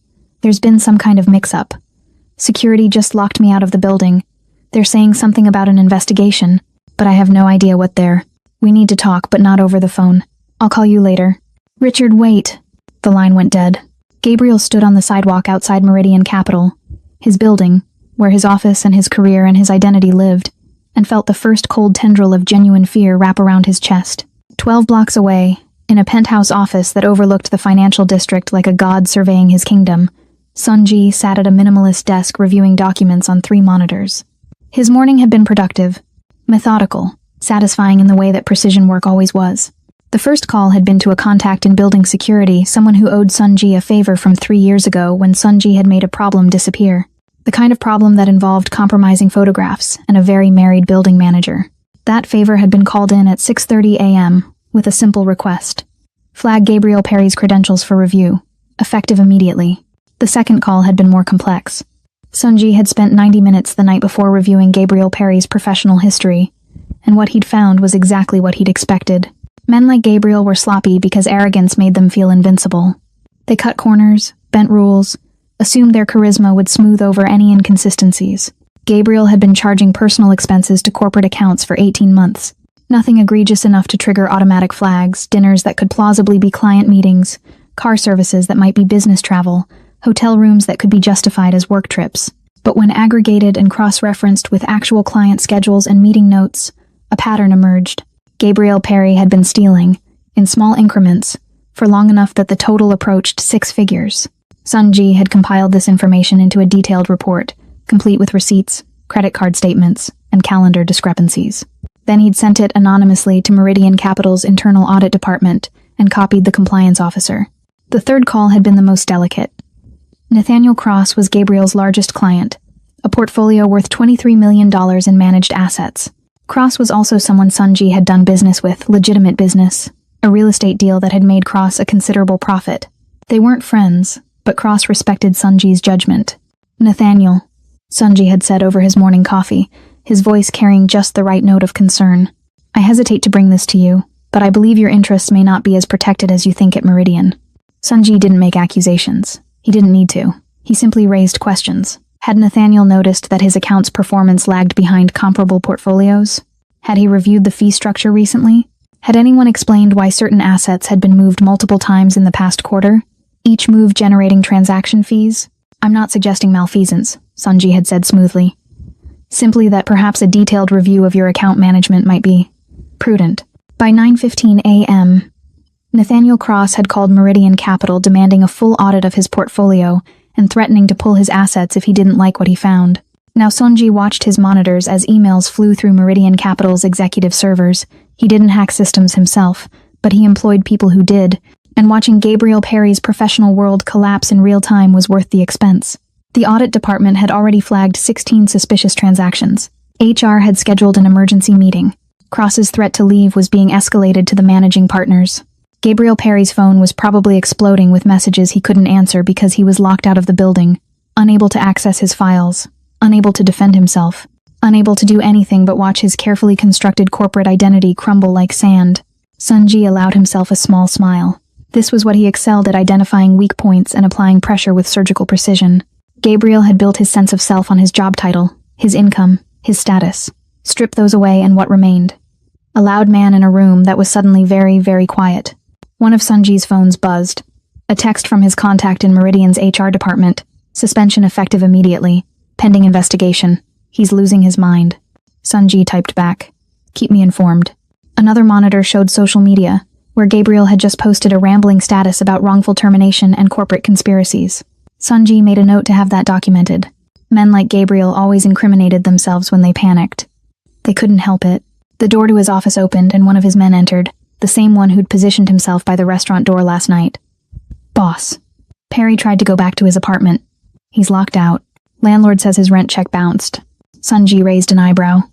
there's been some kind of mix-up. Security just locked me out of the building. They're saying something about an investigation, but I have no idea what they're. We need to talk, but not over the phone. I'll call you later. Richard, wait. The line went dead. Gabriel stood on the sidewalk outside Meridian Capitol, his building, where his office and his career and his identity lived, and felt the first cold tendril of genuine fear wrap around his chest. 12 blocks away, in a penthouse office that overlooked the financial district like a god surveying his kingdom, Sanji sat at a minimalist desk reviewing documents on 3 monitors. His morning had been productive, methodical, satisfying in the way that precision work always was. The first call had been to a contact in building security, someone who owed Sanji a favor from 3 years ago when Sanji had made a problem disappear. The kind of problem that involved compromising photographs and a very married building manager. That favor had been called in at 6:30 a.m. with a simple request. Flag Gabriel Perry's credentials for review, effective immediately. The second call had been more complex. Sanji had spent 90 minutes the night before reviewing Gabriel Perry's professional history, and what he'd found was exactly what he'd expected. Men like Gabriel were sloppy because arrogance made them feel invincible. They cut corners, bent rules, assumed their charisma would smooth over any inconsistencies. Gabriel had been charging personal expenses to corporate accounts for 18 months. Nothing egregious enough to trigger automatic flags, dinners that could plausibly be client meetings, car services that might be business travel, hotel rooms that could be justified as work trips. But when aggregated and cross-referenced with actual client schedules and meeting notes, a pattern emerged. Gabriel Perry had been stealing, in small increments, for long enough that the total approached 6 figures. Sunji had compiled this information into a detailed report, complete with receipts, credit card statements, and calendar discrepancies. Then he'd sent it anonymously to Meridian Capital's internal audit department and copied the compliance officer. The third call had been the most delicate. Nathaniel Cross was Gabriel's largest client, a portfolio worth $23 million in managed assets. Cross was also someone Sunji had done business with, legitimate business, a real estate deal that had made Cross a considerable profit. They weren't friends, but Cross respected Sunji's judgment. "Nathaniel," Sunji had said over his morning coffee, his voice carrying just the right note of concern. "I hesitate to bring this to you, but I believe your interests may not be as protected as you think at Meridian." Sunji didn't make accusations. He didn't need to. He simply raised questions. Had Nathaniel noticed that his account's performance lagged behind comparable portfolios? Had he reviewed the fee structure recently? Had anyone explained why certain assets had been moved multiple times in the past quarter, each move generating transaction fees? "I'm not suggesting malfeasance," Sunji had said smoothly. "Simply that perhaps a detailed review of your account management might be prudent." By 9:15 a.m., Nathaniel Cross had called Meridian Capital demanding a full audit of his portfolio and threatening to pull his assets if he didn't like what he found. Now Sunji watched his monitors as emails flew through Meridian Capital's executive servers. He didn't hack systems himself, but he employed people who did, and watching Gabriel Perry's professional world collapse in real time was worth the expense. The audit department had already flagged 16 suspicious transactions. HR had scheduled an emergency meeting. Cross's threat to leave was being escalated to the managing partners. Gabriel Perry's phone was probably exploding with messages he couldn't answer because he was locked out of the building, unable to access his files, unable to defend himself, unable to do anything but watch his carefully constructed corporate identity crumble like sand. Sunji allowed himself a small smile. This was what he excelled at, identifying weak points and applying pressure with surgical precision. Gabriel had built his sense of self on his job title, his income, his status. Strip those away and what remained? A loud man in a room that was suddenly very, very quiet. One of Sunji's phones buzzed. A text from his contact in Meridian's HR department. Suspension effective immediately. Pending investigation. He's losing his mind. Sunji typed back. Keep me informed. Another monitor showed social media, where Gabriel had just posted a rambling status about wrongful termination and corporate conspiracies. Sunji made a note to have that documented. Men like Gabriel always incriminated themselves when they panicked. They couldn't help it. The door to his office opened and one of his men entered, the same one who'd positioned himself by the restaurant door last night. "Boss." Perry tried to go back to his apartment. "He's locked out. Landlord says his rent check bounced." Sunji raised an eyebrow.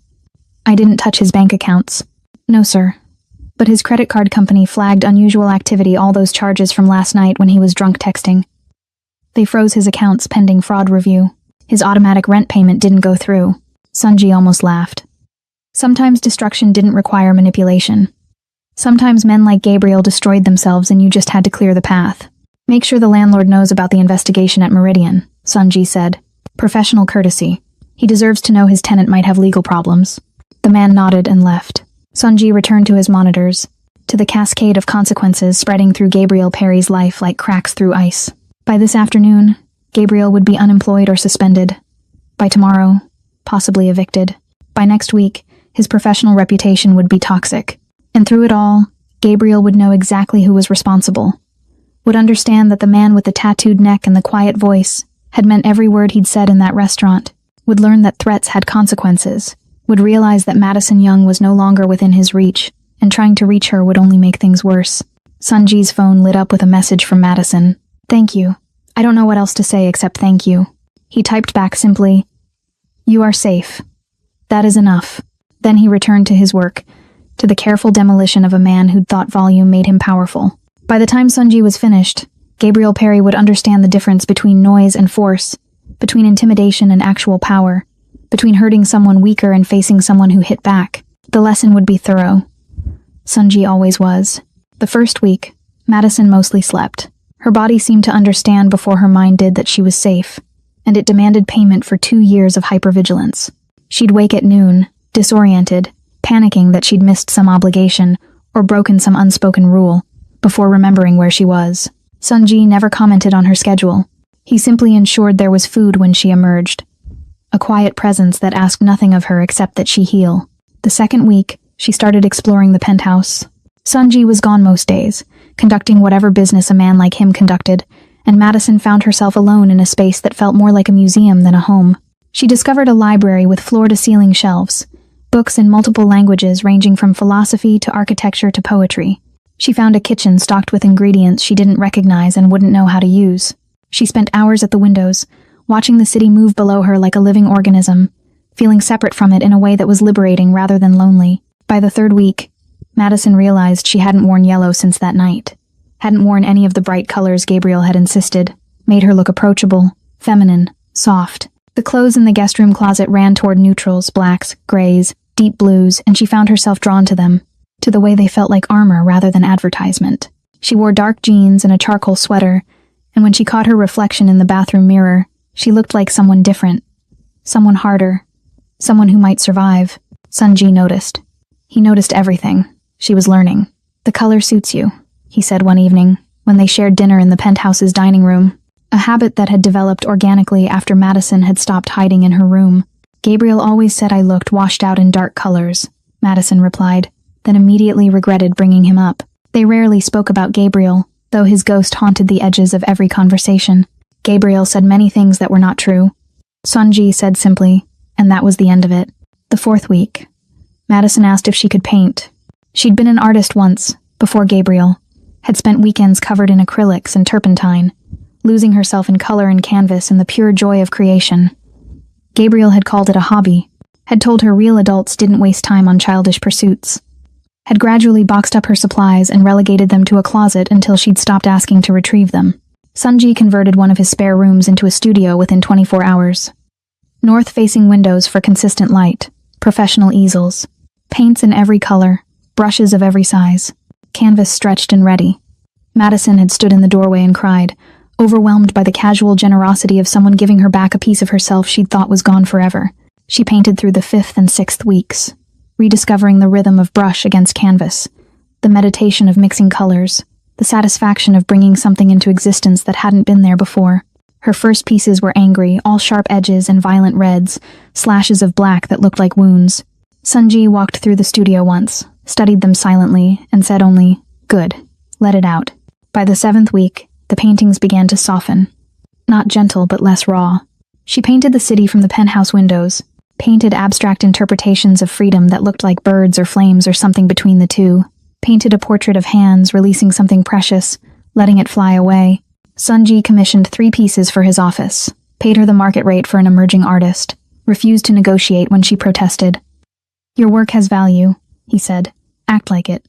"I didn't touch his bank accounts." "No, sir. But his credit card company flagged unusual activity, all those charges from last night when he was drunk texting. They froze his accounts pending fraud review. His automatic rent payment didn't go through." Sunji almost laughed. Sometimes destruction didn't require manipulation. Sometimes men like Gabriel destroyed themselves and you just had to clear the path. "Make sure the landlord knows about the investigation at Meridian," Sunji said. "Professional courtesy. He deserves to know his tenant might have legal problems." The man nodded and left. Sunji returned to his monitors, to the cascade of consequences spreading through Gabriel Perry's life like cracks through ice. By this afternoon, Gabriel would be unemployed or suspended. By tomorrow, possibly evicted. By next week, his professional reputation would be toxic. And through it all, Gabriel would know exactly who was responsible. Would understand that the man with the tattooed neck and the quiet voice had meant every word he'd said in that restaurant. Would learn that threats had consequences. Would realize that Madison Young was no longer within his reach, and trying to reach her would only make things worse. Sunji's phone lit up with a message from Madison. "Thank you. I don't know what else to say except thank you." He typed back simply, "You are safe. That is enough." Then he returned to his work, to the careful demolition of a man who'd thought volume made him powerful. By the time Sunji was finished, Gabriel Perry would understand the difference between noise and force, between intimidation and actual power, between hurting someone weaker and facing someone who hit back. The lesson would be thorough. Sunji always was. The first week, Madison mostly slept. Her body seemed to understand before her mind did that she was safe, and it demanded payment for 2 years of hypervigilance. She'd wake at noon, disoriented, panicking that she'd missed some obligation or broken some unspoken rule, before remembering where she was. Sunji never commented on her schedule. He simply ensured there was food when she emerged, a quiet presence that asked nothing of her except that she heal. The second week, she started exploring the penthouse. Sunji was gone most days, conducting whatever business a man like him conducted, and Madison found herself alone in a space that felt more like a museum than a home. She discovered a library with floor-to-ceiling shelves, books in multiple languages ranging from philosophy to architecture to poetry. She found a kitchen stocked with ingredients she didn't recognize and wouldn't know how to use. She spent hours at the windows, watching the city move below her like a living organism, feeling separate from it in a way that was liberating rather than lonely. By the third week, Madison realized she hadn't worn yellow since that night, hadn't worn any of the bright colors Gabriel had insisted, made her look approachable, feminine, soft. The clothes in the guest room closet ran toward neutrals, blacks, grays, deep blues, and she found herself drawn to them, to the way they felt like armor rather than advertisement. She wore dark jeans and a charcoal sweater, and when she caught her reflection in the bathroom mirror, she looked like someone different, someone harder, someone who might survive. Sunji noticed. He noticed everything. She was learning. "The color suits you," he said one evening, when they shared dinner in the penthouse's dining room, a habit that had developed organically after Madison had stopped hiding in her room. "Gabriel always said I looked washed out in dark colors," Madison replied, then immediately regretted bringing him up. They rarely spoke about Gabriel, though his ghost haunted the edges of every conversation. Gabriel said many things that were not true. Sunji said simply, and that was the end of it. The fourth week, Madison asked if she could paint. She'd been an artist once, before Gabriel, had spent weekends covered in acrylics and turpentine, losing herself in color and canvas in the pure joy of creation. Gabriel had called it a hobby, had told her real adults didn't waste time on childish pursuits, had gradually boxed up her supplies and relegated them to a closet until she'd stopped asking to retrieve them. Sunji converted one of his spare rooms into a studio within 24 hours. North-facing windows for consistent light, professional easels, paints in every color, brushes of every size, canvas stretched and ready. Madison had stood in the doorway and cried, overwhelmed by the casual generosity of someone giving her back a piece of herself she'd thought was gone forever. She painted through the 5th and 6th weeks, rediscovering the rhythm of brush against canvas, the meditation of mixing colors, the satisfaction of bringing something into existence that hadn't been there before. Her first pieces were angry, all sharp edges and violent reds, slashes of black that looked like wounds. Sunji walked through the studio once, studied them silently, and said only, "Good, let it out." By the 7th week, the paintings began to soften. Not gentle, but less raw. She painted the city from the penthouse windows, painted abstract interpretations of freedom that looked like birds or flames or something between the two, painted a portrait of hands releasing something precious, letting it fly away. Sunji commissioned 3 pieces for his office, paid her the market rate for an emerging artist, refused to negotiate when she protested. "Your work has value," he said. "Act like it."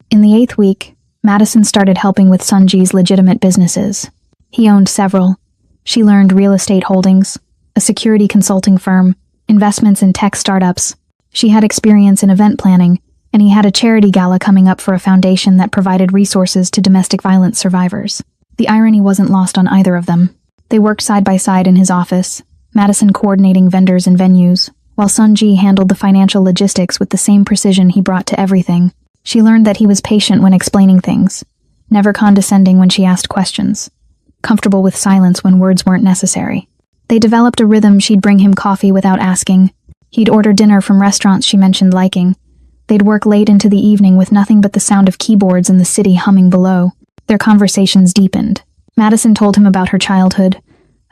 In the 8th week, Madison started helping with Sunji's legitimate businesses. He owned several. She learned real estate holdings, a security consulting firm, investments in tech startups. She had experience in event planning, and he had a charity gala coming up for a foundation that provided resources to domestic violence survivors. The irony wasn't lost on either of them. They worked side by side in his office, Madison coordinating vendors and venues, while Sunji handled the financial logistics with the same precision he brought to everything. She learned that he was patient when explaining things, never condescending when she asked questions, comfortable with silence when words weren't necessary. They developed a rhythm. She'd bring him coffee without asking. He'd order dinner from restaurants she mentioned liking. They'd work late into the evening with nothing but the sound of keyboards and the city humming below. Their conversations deepened. Madison told him about her childhood,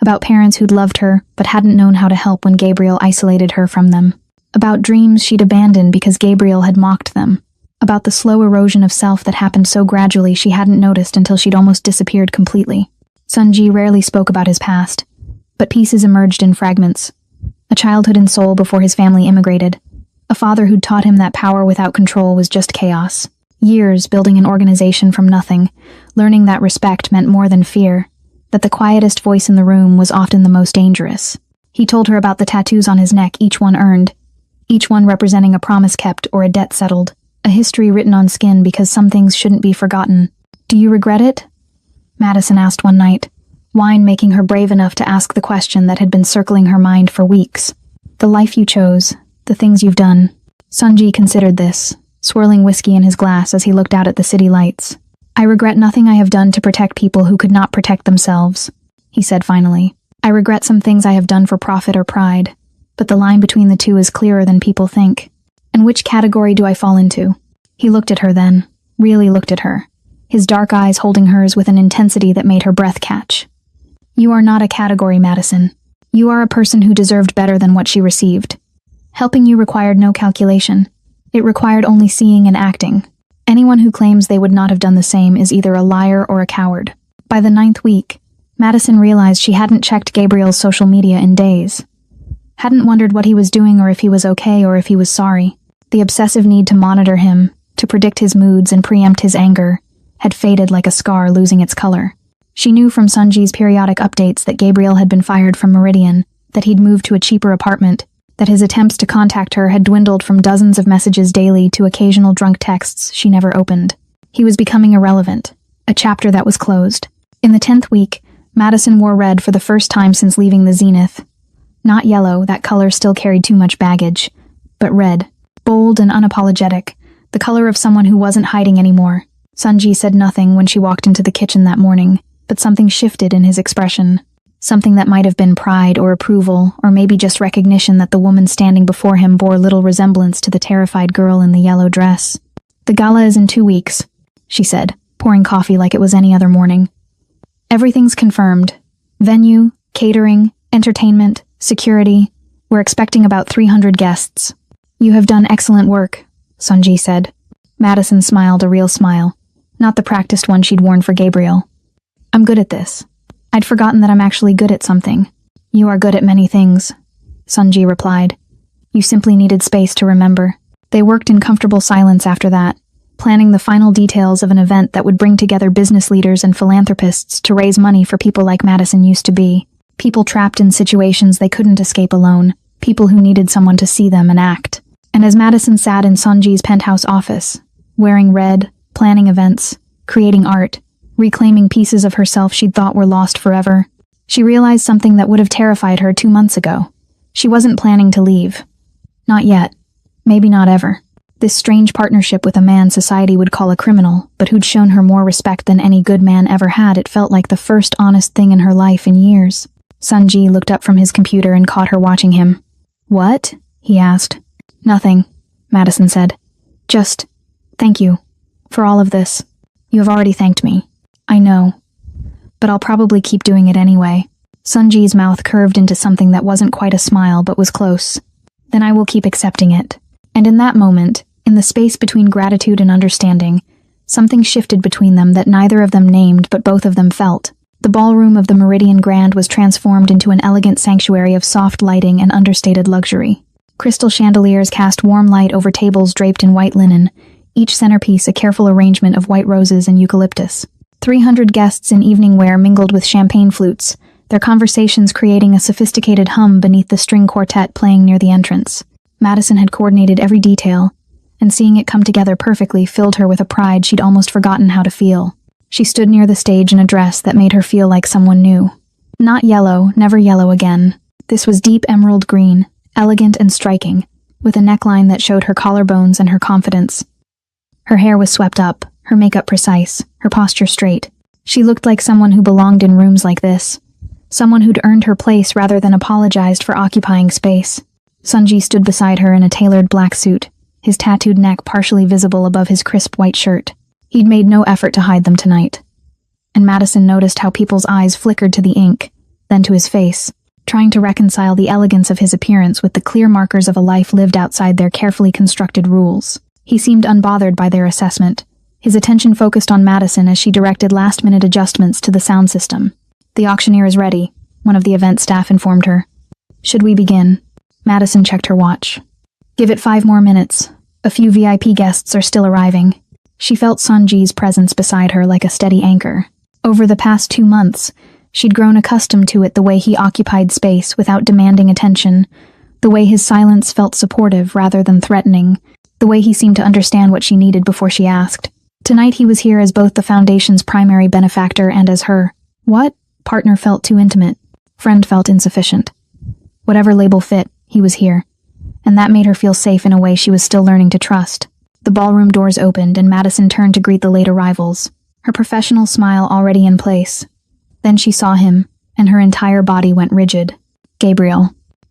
about parents who'd loved her but hadn't known how to help when Gabriel isolated her from them, about dreams she'd abandoned because Gabriel had mocked them, about the slow erosion of self that happened so gradually she hadn't noticed until she'd almost disappeared completely. Sunji rarely spoke about his past, but pieces emerged in fragments. A childhood in Seoul before his family immigrated, a father who'd taught him that power without control was just chaos. Years building an organization from nothing, learning that respect meant more than fear, that the quietest voice in the room was often the most dangerous. He told her about the tattoos on his neck, each one earned, each one representing a promise kept or a debt settled, a history written on skin because some things shouldn't be forgotten. "Do you regret it?" Madison asked one night, wine making her brave enough to ask the question that had been circling her mind for weeks. "The life you chose, the things you've done." Sunji considered this, swirling whiskey in his glass as he looked out at the city lights. "I regret nothing I have done to protect people who could not protect themselves," he said finally. "I regret some things I have done for profit or pride, but the line between the two is clearer than people think. And which category do I fall into?" He looked at her then, really looked at her, his dark eyes holding hers with an intensity that made her breath catch. "You are not a category, Madison. You are a person who deserved better than what she received. Helping you required no calculation. It required only seeing and acting. Anyone who claims they would not have done the same is either a liar or a coward." By the 9th week, Madison realized she hadn't checked Gabriel's social media in days. Hadn't wondered what he was doing or if he was okay or if he was sorry. The obsessive need to monitor him, to predict his moods and preempt his anger, had faded like a scar losing its color. She knew from Sunji's periodic updates that Gabriel had been fired from Meridian, that he'd moved to a cheaper apartment, that his attempts to contact her had dwindled from dozens of messages daily to occasional drunk texts she never opened. He was becoming irrelevant, a chapter that was closed. In the 10th week, Madison wore red for the first time since leaving the Zenith. Not yellow, that color still carried too much baggage, but red, bold and unapologetic, the color of someone who wasn't hiding anymore. Sunji said nothing when she walked into the kitchen that morning, but something shifted in his expression. Something that might have been pride or approval, or maybe just recognition that the woman standing before him bore little resemblance to the terrified girl in the yellow dress. "The gala is in 2 weeks, she said, pouring coffee like it was any other morning. "Everything's confirmed. Venue, catering, entertainment, security. We're expecting about 300 guests." "You have done excellent work," Sunji said. Madison smiled a real smile, not the practiced one she'd worn for Gabriel. "I'm good at this. I'd forgotten that I'm actually good at something." "You are good at many things," Sunji replied. "You simply needed space to remember." They worked in comfortable silence after that, planning the final details of an event that would bring together business leaders and philanthropists to raise money for people like Madison used to be. People trapped in situations they couldn't escape alone, people who needed someone to see them and act. And as Madison sat in Sunji's penthouse office, wearing red, planning events, creating art, reclaiming pieces of herself she'd thought were lost forever, she realized something that would have terrified her 2 months ago. She wasn't planning to leave. Not yet. Maybe not ever. This strange partnership with a man society would call a criminal, but who'd shown her more respect than any good man ever had, it felt like the first honest thing in her life in years. Sunji looked up from his computer and caught her watching him. "What?" he asked. "Nothing," Madison said. "Just, thank you. For all of this. You have already thanked me. I know. But I'll probably keep doing it anyway." Sunji's mouth curved into something that wasn't quite a smile but was close. "Then I will keep accepting it." And in that moment, in the space between gratitude and understanding, something shifted between them that neither of them named but both of them felt. The ballroom of the Meridian Grand was transformed into an elegant sanctuary of soft lighting and understated luxury. Crystal chandeliers cast warm light over tables draped in white linen, each centerpiece a careful arrangement of white roses and eucalyptus. 300 guests in evening wear mingled with champagne flutes, their conversations creating a sophisticated hum beneath the string quartet playing near the entrance. Madison had coordinated every detail, and seeing it come together perfectly filled her with a pride she'd almost forgotten how to feel. She stood near the stage in a dress that made her feel like someone new. Not yellow, never yellow again. This was deep emerald green, elegant and striking, with a neckline that showed her collarbones and her confidence. Her hair was swept up, her makeup precise, her posture straight. She looked like someone who belonged in rooms like this. Someone who'd earned her place rather than apologized for occupying space. Sunji stood beside her in a tailored black suit, his tattooed neck partially visible above his crisp white shirt. He'd made no effort to hide them tonight. And Madison noticed how people's eyes flickered to the ink, then to his face, trying to reconcile the elegance of his appearance with the clear markers of a life lived outside their carefully constructed rules. He seemed unbothered by their assessment, his attention focused on Madison as she directed last-minute adjustments to the sound system. "The auctioneer is ready," one of the event staff informed her. "Should we begin?" Madison checked her watch. "Give it 5 more minutes. A few VIP guests are still arriving." She felt Sunji's presence beside her like a steady anchor. Over the past 2 months, she'd grown accustomed to it, the way he occupied space without demanding attention, the The way his silence felt supportive rather than threatening. The way he seemed to understand what she needed before she asked. Tonight he was here as both the Foundation's primary benefactor and as her. What? Partner felt too intimate. Friend felt insufficient. Whatever label fit, he was here. And that made her feel safe in a way she was still learning to trust. The ballroom doors opened and Madison turned to greet the late arrivals, her professional smile already in place. Then she saw him, and her entire body went rigid. Gabriel.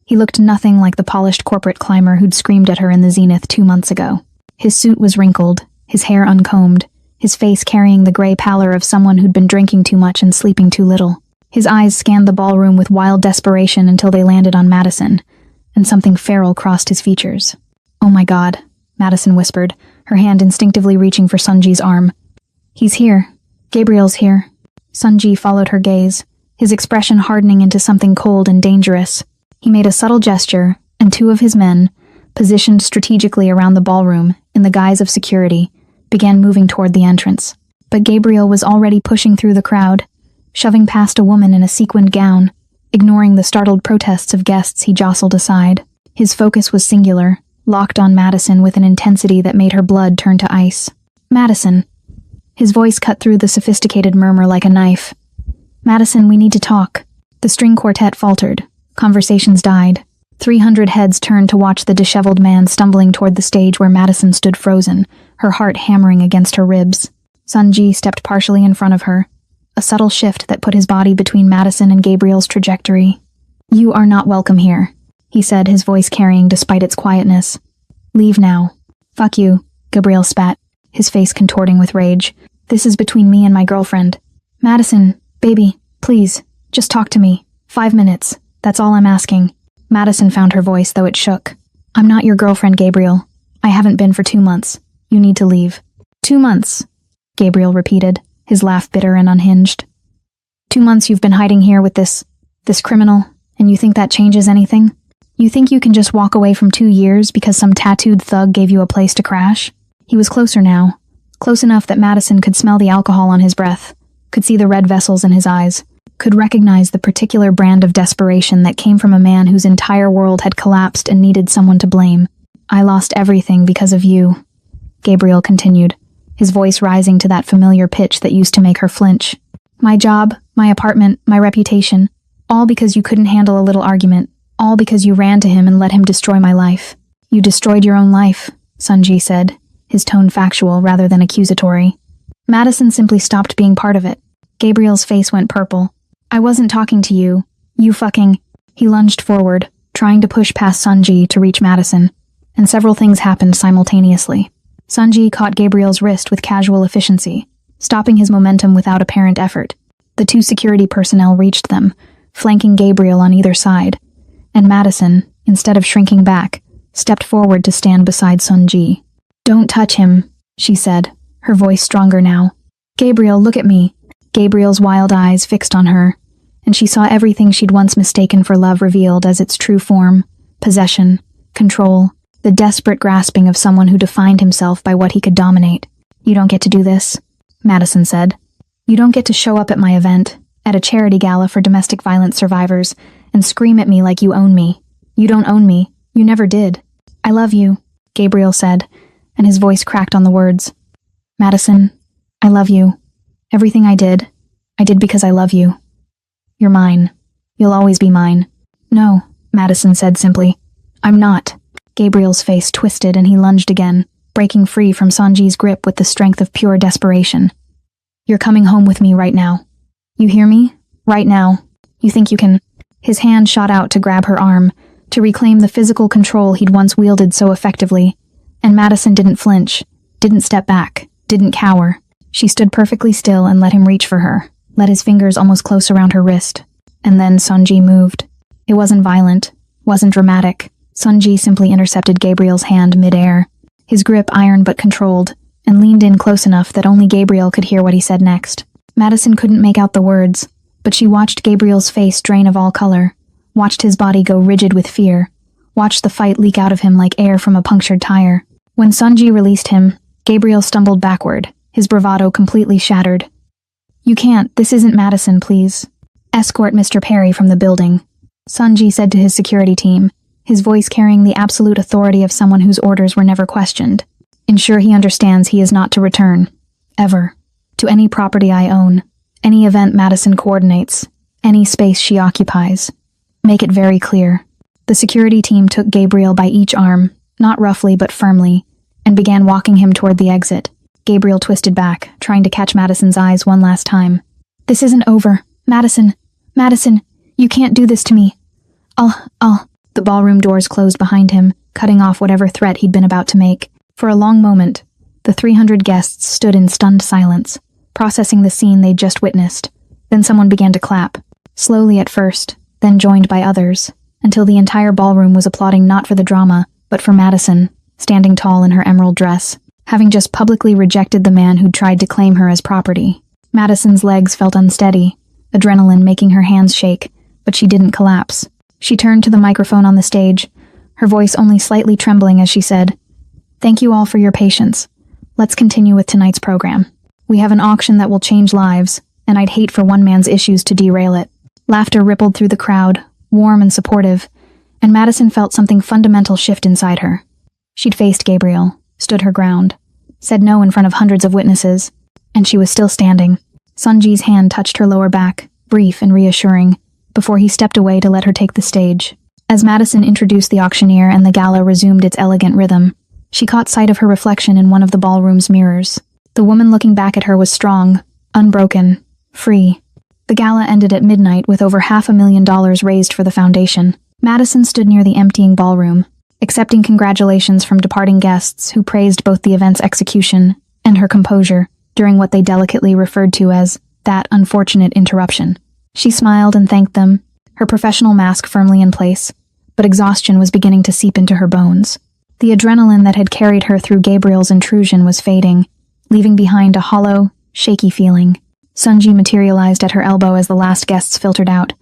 He looked nothing like the polished corporate climber who'd screamed at her in the Zenith 2 months ago. His suit was wrinkled, his hair uncombed, his face carrying the gray pallor of someone who'd been drinking too much and sleeping too little. His eyes scanned the ballroom with wild desperation until they landed on Madison, and something feral crossed his features. "Oh my God," Madison whispered, her hand instinctively reaching for Sunji's arm. "He's here. Gabriel's here." Sunji followed her gaze, his expression hardening into something cold and dangerous. He made a subtle gesture, and 2 of his men, positioned strategically around the ballroom in the guise of security, began moving toward the entrance. But Gabriel was already pushing through the crowd, shoving past a woman in a sequined gown, ignoring the startled protests of guests he jostled aside. His focus was singular, locked on Madison with an intensity that made her blood turn to ice. "Madison." His voice cut through the sophisticated murmur like a knife. "Madison, we need to talk." The string quartet faltered. Conversations died. 300 heads turned to watch the disheveled man stumbling toward the stage where Madison stood frozen, her heart hammering against her ribs. Sunji stepped partially in front of her, a subtle shift that put his body between Madison and Gabriel's trajectory. "You are not welcome here," he said, his voice carrying despite its quietness. "Leave now." "Fuck you," Gabriel spat, his face contorting with rage. "This is between me and my girlfriend." "Madison, baby, please, just talk to me. 5 minutes. That's all I'm asking." Madison found her voice, though it shook. "I'm not your girlfriend, Gabriel. I haven't been for 2 months. You need to leave." 2 months, Gabriel repeated, his laugh bitter and unhinged. 2 months you've been hiding here with this criminal, and you think that changes anything? You think you can just walk away from 2 years because some tattooed thug gave you a place to crash? He was closer now, close enough that Madison could smell the alcohol on his breath, could see the red vessels in his eyes, could recognize the particular brand of desperation that came from a man whose entire world had collapsed and needed someone to blame. "I lost everything because of you," Gabriel continued, his voice rising to that familiar pitch that used to make her flinch. "My job, my apartment, my reputation, all because you couldn't handle a little argument, all because you ran to him and let him destroy my life." "You destroyed your own life," Sunji said, his tone factual rather than accusatory. Madison simply stopped being part of it. Gabriel's face went purple. "I wasn't talking to you. You fucking..." He lunged forward, trying to push past Sunji to reach Madison, and several things happened simultaneously. Sunji caught Gabriel's wrist with casual efficiency, stopping his momentum without apparent effort. The 2 security personnel reached them, flanking Gabriel on either side, and Madison, instead of shrinking back, stepped forward to stand beside Sunji. "Don't touch him," she said, her voice stronger now. "Gabriel, look at me." Gabriel's wild eyes fixed on her, and she saw everything she'd once mistaken for love revealed as its true form: possession, control, the desperate grasping of someone who defined himself by what he could dominate. "You don't get to do this," Madison said. "You don't get to show up at my event, at a charity gala for domestic violence survivors, and scream at me like you own me. You don't own me. You never did." "I love you," Gabriel said, and his voice cracked on the words. "Madison, I love you. Everything I did because I love you. You're mine. You'll always be mine." "No," Madison said simply. "I'm not." Gabriel's face twisted and he lunged again, breaking free from Sanji's grip with the strength of pure desperation. "You're coming home with me right now. You hear me? Right now. You think you can..." His hand shot out to grab her arm, to reclaim the physical control he'd once wielded so effectively, and Madison didn't flinch, didn't step back, didn't cower. She stood perfectly still and let him reach for her, let his fingers almost close around her wrist. And then Sunji moved. It wasn't violent, wasn't dramatic. Sunji simply intercepted Gabriel's hand mid-air, his grip iron but controlled, and leaned in close enough that only Gabriel could hear what he said next. Madison couldn't make out the words, but she watched Gabriel's face drain of all color, watched his body go rigid with fear, watched the fight leak out of him like air from a punctured tire. When Sunji released him, Gabriel stumbled backward, his bravado completely shattered. "You can't, this isn't Madison, please. Escort Mr. Perry from the building," Sunji said to his security team, his voice carrying the absolute authority of someone whose orders were never questioned. Ensure he understands he is not to return. Ever. To any property I own. Any event Madison coordinates. Any space she occupies. Make it very clear. The security team took Gabriel by each arm, not roughly but firmly, and began walking him toward the exit. Gabriel twisted back, trying to catch Madison's eyes one last time. This isn't over. Madison, you can't do this to me. I'll. The ballroom doors closed behind him, cutting off whatever threat he'd been about to make. For a long moment, the 300 guests stood in stunned silence, processing the scene they'd just witnessed. Then someone began to clap, slowly at first, then joined by others, until the entire ballroom was applauding not for the drama, but for Madison, standing tall in her emerald dress, having just publicly rejected the man who'd tried to claim her as property. Madison's legs felt unsteady, adrenaline making her hands shake, but she didn't collapse. She turned to the microphone on the stage, her voice only slightly trembling as she said, "Thank you all for your patience. Let's continue with tonight's program. We have an auction that will change lives, and I'd hate for one man's issues to derail it." Laughter rippled through the crowd, warm and supportive, and Madison felt something fundamental shift inside her. She'd faced Gabriel, stood her ground, said no in front of hundreds of witnesses, and she was still standing. Sunji's hand touched her lower back, brief and reassuring, before he stepped away to let her take the stage. As Madison introduced the auctioneer and the gala resumed its elegant rhythm, she caught sight of her reflection in one of the ballroom's mirrors. The woman looking back at her was strong, unbroken, free. The gala ended at midnight with over $500,000 raised for the foundation. Madison stood near the emptying ballroom, accepting congratulations from departing guests who praised both the event's execution and her composure during what they delicately referred to as that unfortunate interruption. She smiled and thanked them, her professional mask firmly in place, but exhaustion was beginning to seep into her bones. The adrenaline that had carried her through Gabriel's intrusion was fading, leaving behind a hollow, shaky feeling. Sunji materialized at her elbow as the last guests filtered out.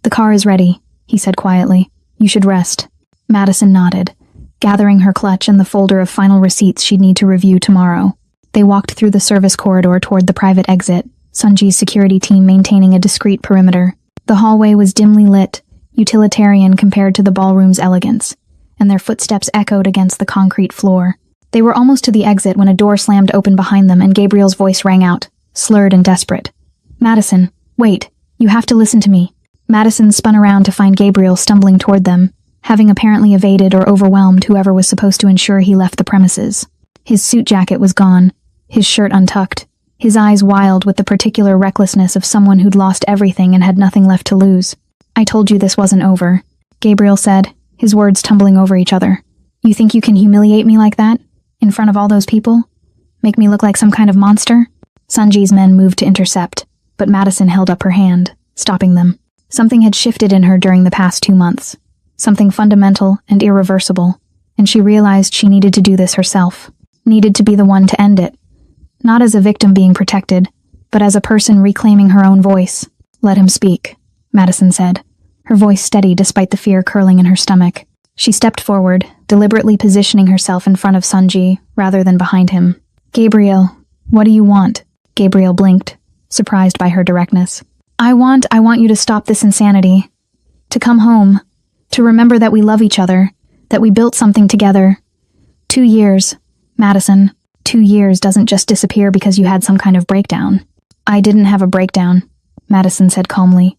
"The car is ready," he said quietly. "You should rest." Madison nodded, gathering her clutch and the folder of final receipts she'd need to review tomorrow. They walked through the service corridor toward the private exit, Sunji's security team maintaining a discreet perimeter. The hallway was dimly lit, utilitarian compared to the ballroom's elegance, and their footsteps echoed against the concrete floor. They were almost to the exit when a door slammed open behind them and Gabriel's voice rang out, slurred and desperate. "Madison, wait, you have to listen to me." Madison spun around to find Gabriel stumbling toward them, having apparently evaded or overwhelmed whoever was supposed to ensure he left the premises. His suit jacket was gone, his shirt untucked, his eyes wild with the particular recklessness of someone who'd lost everything and had nothing left to lose. "I told you this wasn't over," Gabriel said, his words tumbling over each other. "You think you can humiliate me like that? In front of all those people? Make me look like some kind of monster?" Sunji's men moved to intercept, but Madison held up her hand, stopping them. Something had shifted in her during the past 2 months. Something fundamental and irreversible, and she realized she needed to do this herself. Needed to be the one to end it. Not as a victim being protected, but as a person reclaiming her own voice. "Let him speak," Madison said, her voice steady despite the fear curling in her stomach. She stepped forward, deliberately positioning herself in front of Sunji rather than behind him. "Gabriel, what do you want?" Gabriel blinked, surprised by her directness. I want you to stop this insanity. To come home. To remember that we love each other. That we built something together. 2 years, Madison. 2 years doesn't just disappear because you had some kind of breakdown." "I didn't have a breakdown," Madison said calmly.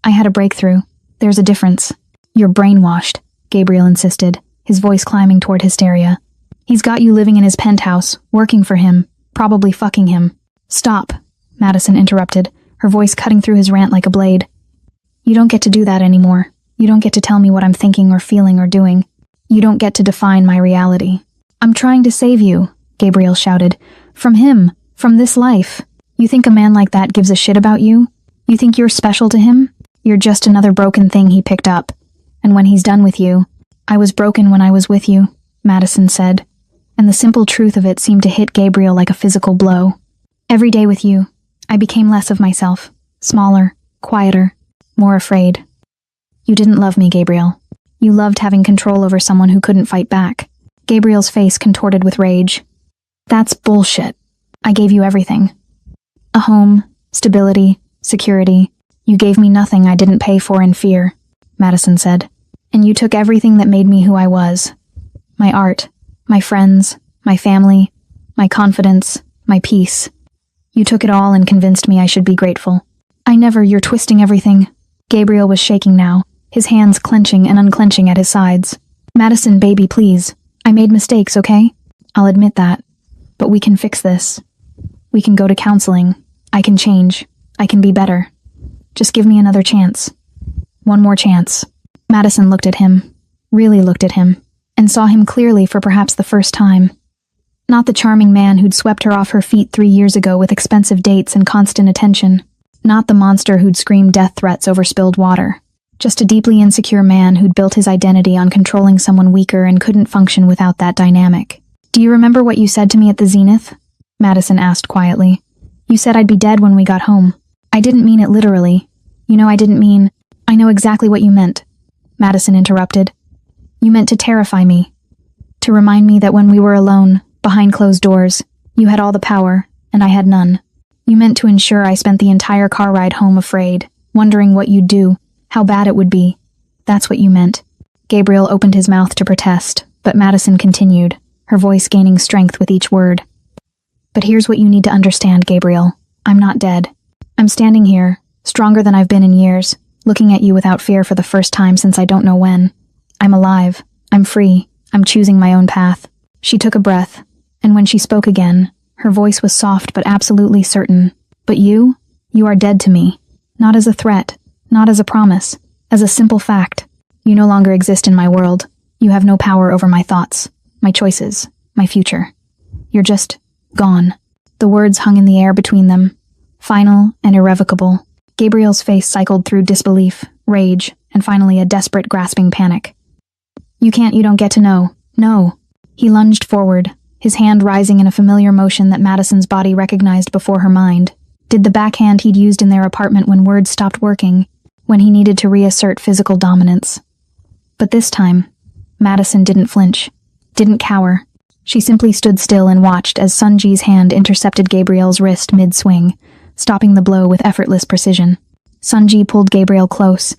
"I had a breakthrough. There's a difference." "You're brainwashed," Gabriel insisted, his voice climbing toward hysteria. "He's got you living in his penthouse, working for him, probably fucking him." "Stop," Madison interrupted, her voice cutting through his rant like a blade. "You don't get to do that anymore. You don't get to tell me what I'm thinking or feeling or doing. You don't get to define my reality." "I'm trying to save you," Gabriel shouted. "From him. From this life. You think a man like that gives a shit about you? You think you're special to him? You're just another broken thing he picked up. And when he's done with you..." "I was broken when I was with you," Madison said, and the simple truth of it seemed to hit Gabriel like a physical blow. "Every day with you, I became less of myself, smaller, quieter, more afraid. You didn't love me, Gabriel. You loved having control over someone who couldn't fight back." Gabriel's face contorted with rage. "That's bullshit. I gave you everything. A home, stability, security. You gave me nothing I didn't pay for in fear," Madison said. And you took everything that made me who I was. My art, my friends, my family, my confidence, my peace. You took it all and convinced me I should be grateful. You're twisting everything. Gabriel was shaking now, his hands clenching and unclenching at his sides. Madison, baby, please. I made mistakes, okay? I'll admit that. But we can fix this. We can go to counseling. I can change. I can be better. Just give me another chance. One more chance. Madison looked at him, really looked at him, and saw him clearly for perhaps the first time. Not the charming man who'd swept her off her feet 3 years ago with expensive dates and constant attention. Not the monster who'd screamed death threats over spilled water. Just a deeply insecure man who'd built his identity on controlling someone weaker and couldn't function without that dynamic. Do you remember what you said to me at the Zenith? Madison asked quietly. You said I'd be dead when we got home. I didn't mean it literally. I didn't mean... I know exactly what you meant. Madison interrupted. You meant to terrify me. To remind me that when we were alone, behind closed doors, you had all the power, and I had none. You meant to ensure I spent the entire car ride home afraid, wondering what you'd do, how bad it would be. That's what you meant. Gabriel opened his mouth to protest, but Madison continued, her voice gaining strength with each word. But here's what you need to understand, Gabriel. I'm not dead. I'm standing here, stronger than I've been in years, looking at you without fear for the first time since I don't know when. I'm alive. I'm free. I'm choosing my own path. She took a breath, and when she spoke again, her voice was soft but absolutely certain. But you are dead to me. Not as a threat, not as a promise, as a simple fact. You no longer exist in my world. You have no power over my thoughts, my choices, my future. You're just gone. The words hung in the air between them, final and irrevocable. Gabriel's face cycled through disbelief, rage, and finally a desperate, grasping panic. You don't get to know. No. He lunged forward, his hand rising in a familiar motion that Madison's body recognized before her mind. Did the backhand he'd used in their apartment when words stopped working, when he needed to reassert physical dominance. But this time, Madison didn't flinch, didn't cower. She simply stood still and watched as Sunji's hand intercepted Gabriel's wrist mid-swing, stopping the blow with effortless precision. Sunji pulled Gabriel close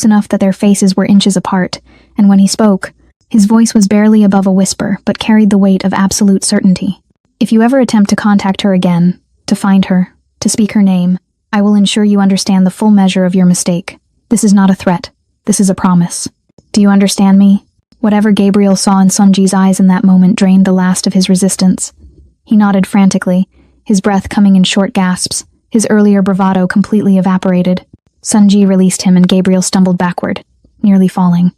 enough that their faces were inches apart, and when he spoke, his voice was barely above a whisper but carried the weight of absolute certainty. If you ever attempt to contact her again, to find her, to speak her name, I will ensure you understand the full measure of your mistake. This is not a threat. This is a promise. Do you understand me? Whatever Gabriel saw in Sunji's eyes in that moment drained the last of his resistance. He nodded frantically, his breath coming in short gasps, his earlier bravado completely evaporated. Sunji released him and Gabriel stumbled backward, nearly falling.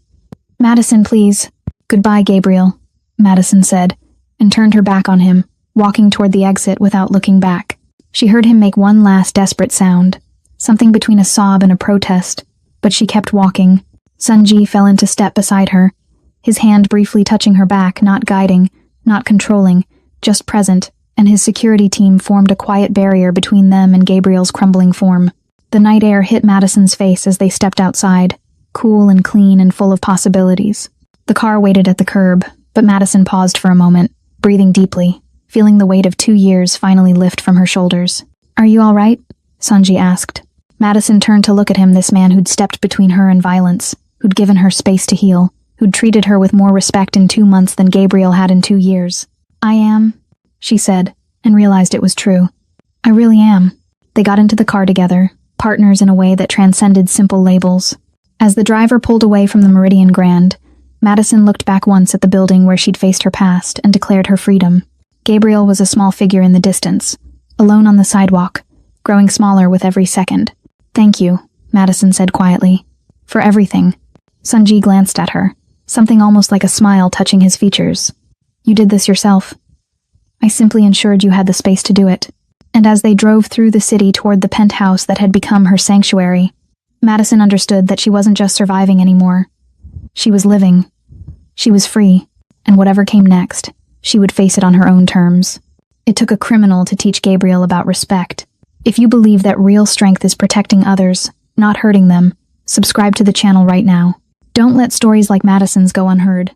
Madison, please. Goodbye, Gabriel, Madison said, and turned her back on him, walking toward the exit without looking back. She heard him make one last desperate sound, something between a sob and a protest, but she kept walking. Sunji fell into step beside her, his hand briefly touching her back, not guiding, not controlling, just present, and his security team formed a quiet barrier between them and Gabriel's crumbling form. The night air hit Madison's face as they stepped outside, cool and clean and full of possibilities. The car waited at the curb, but Madison paused for a moment, breathing deeply, feeling the weight of 2 years finally lift from her shoulders. Are you all right? Sunji asked. Madison turned to look at him, this man who'd stepped between her and violence, who'd given her space to heal, who'd treated her with more respect in 2 months than Gabriel had in 2 years. I am, she said, and realized it was true. I really am. They got into the car together, partners in a way that transcended simple labels. As the driver pulled away from the Meridian Grand, Madison looked back once at the building where she'd faced her past and declared her freedom. Gabriel was a small figure in the distance, alone on the sidewalk, growing smaller with every second. Thank you, Madison said quietly. For everything. Sunji glanced at her, something almost like a smile touching his features. You did this yourself. I simply ensured you had the space to do it. And as they drove through the city toward the penthouse that had become her sanctuary, Madison understood that she wasn't just surviving anymore. She was living. She was free, and whatever came next, she would face it on her own terms. It took a criminal to teach Gabriel about respect. If you believe that real strength is protecting others, not hurting them, subscribe to the channel right now. Don't let stories like Madison's go unheard.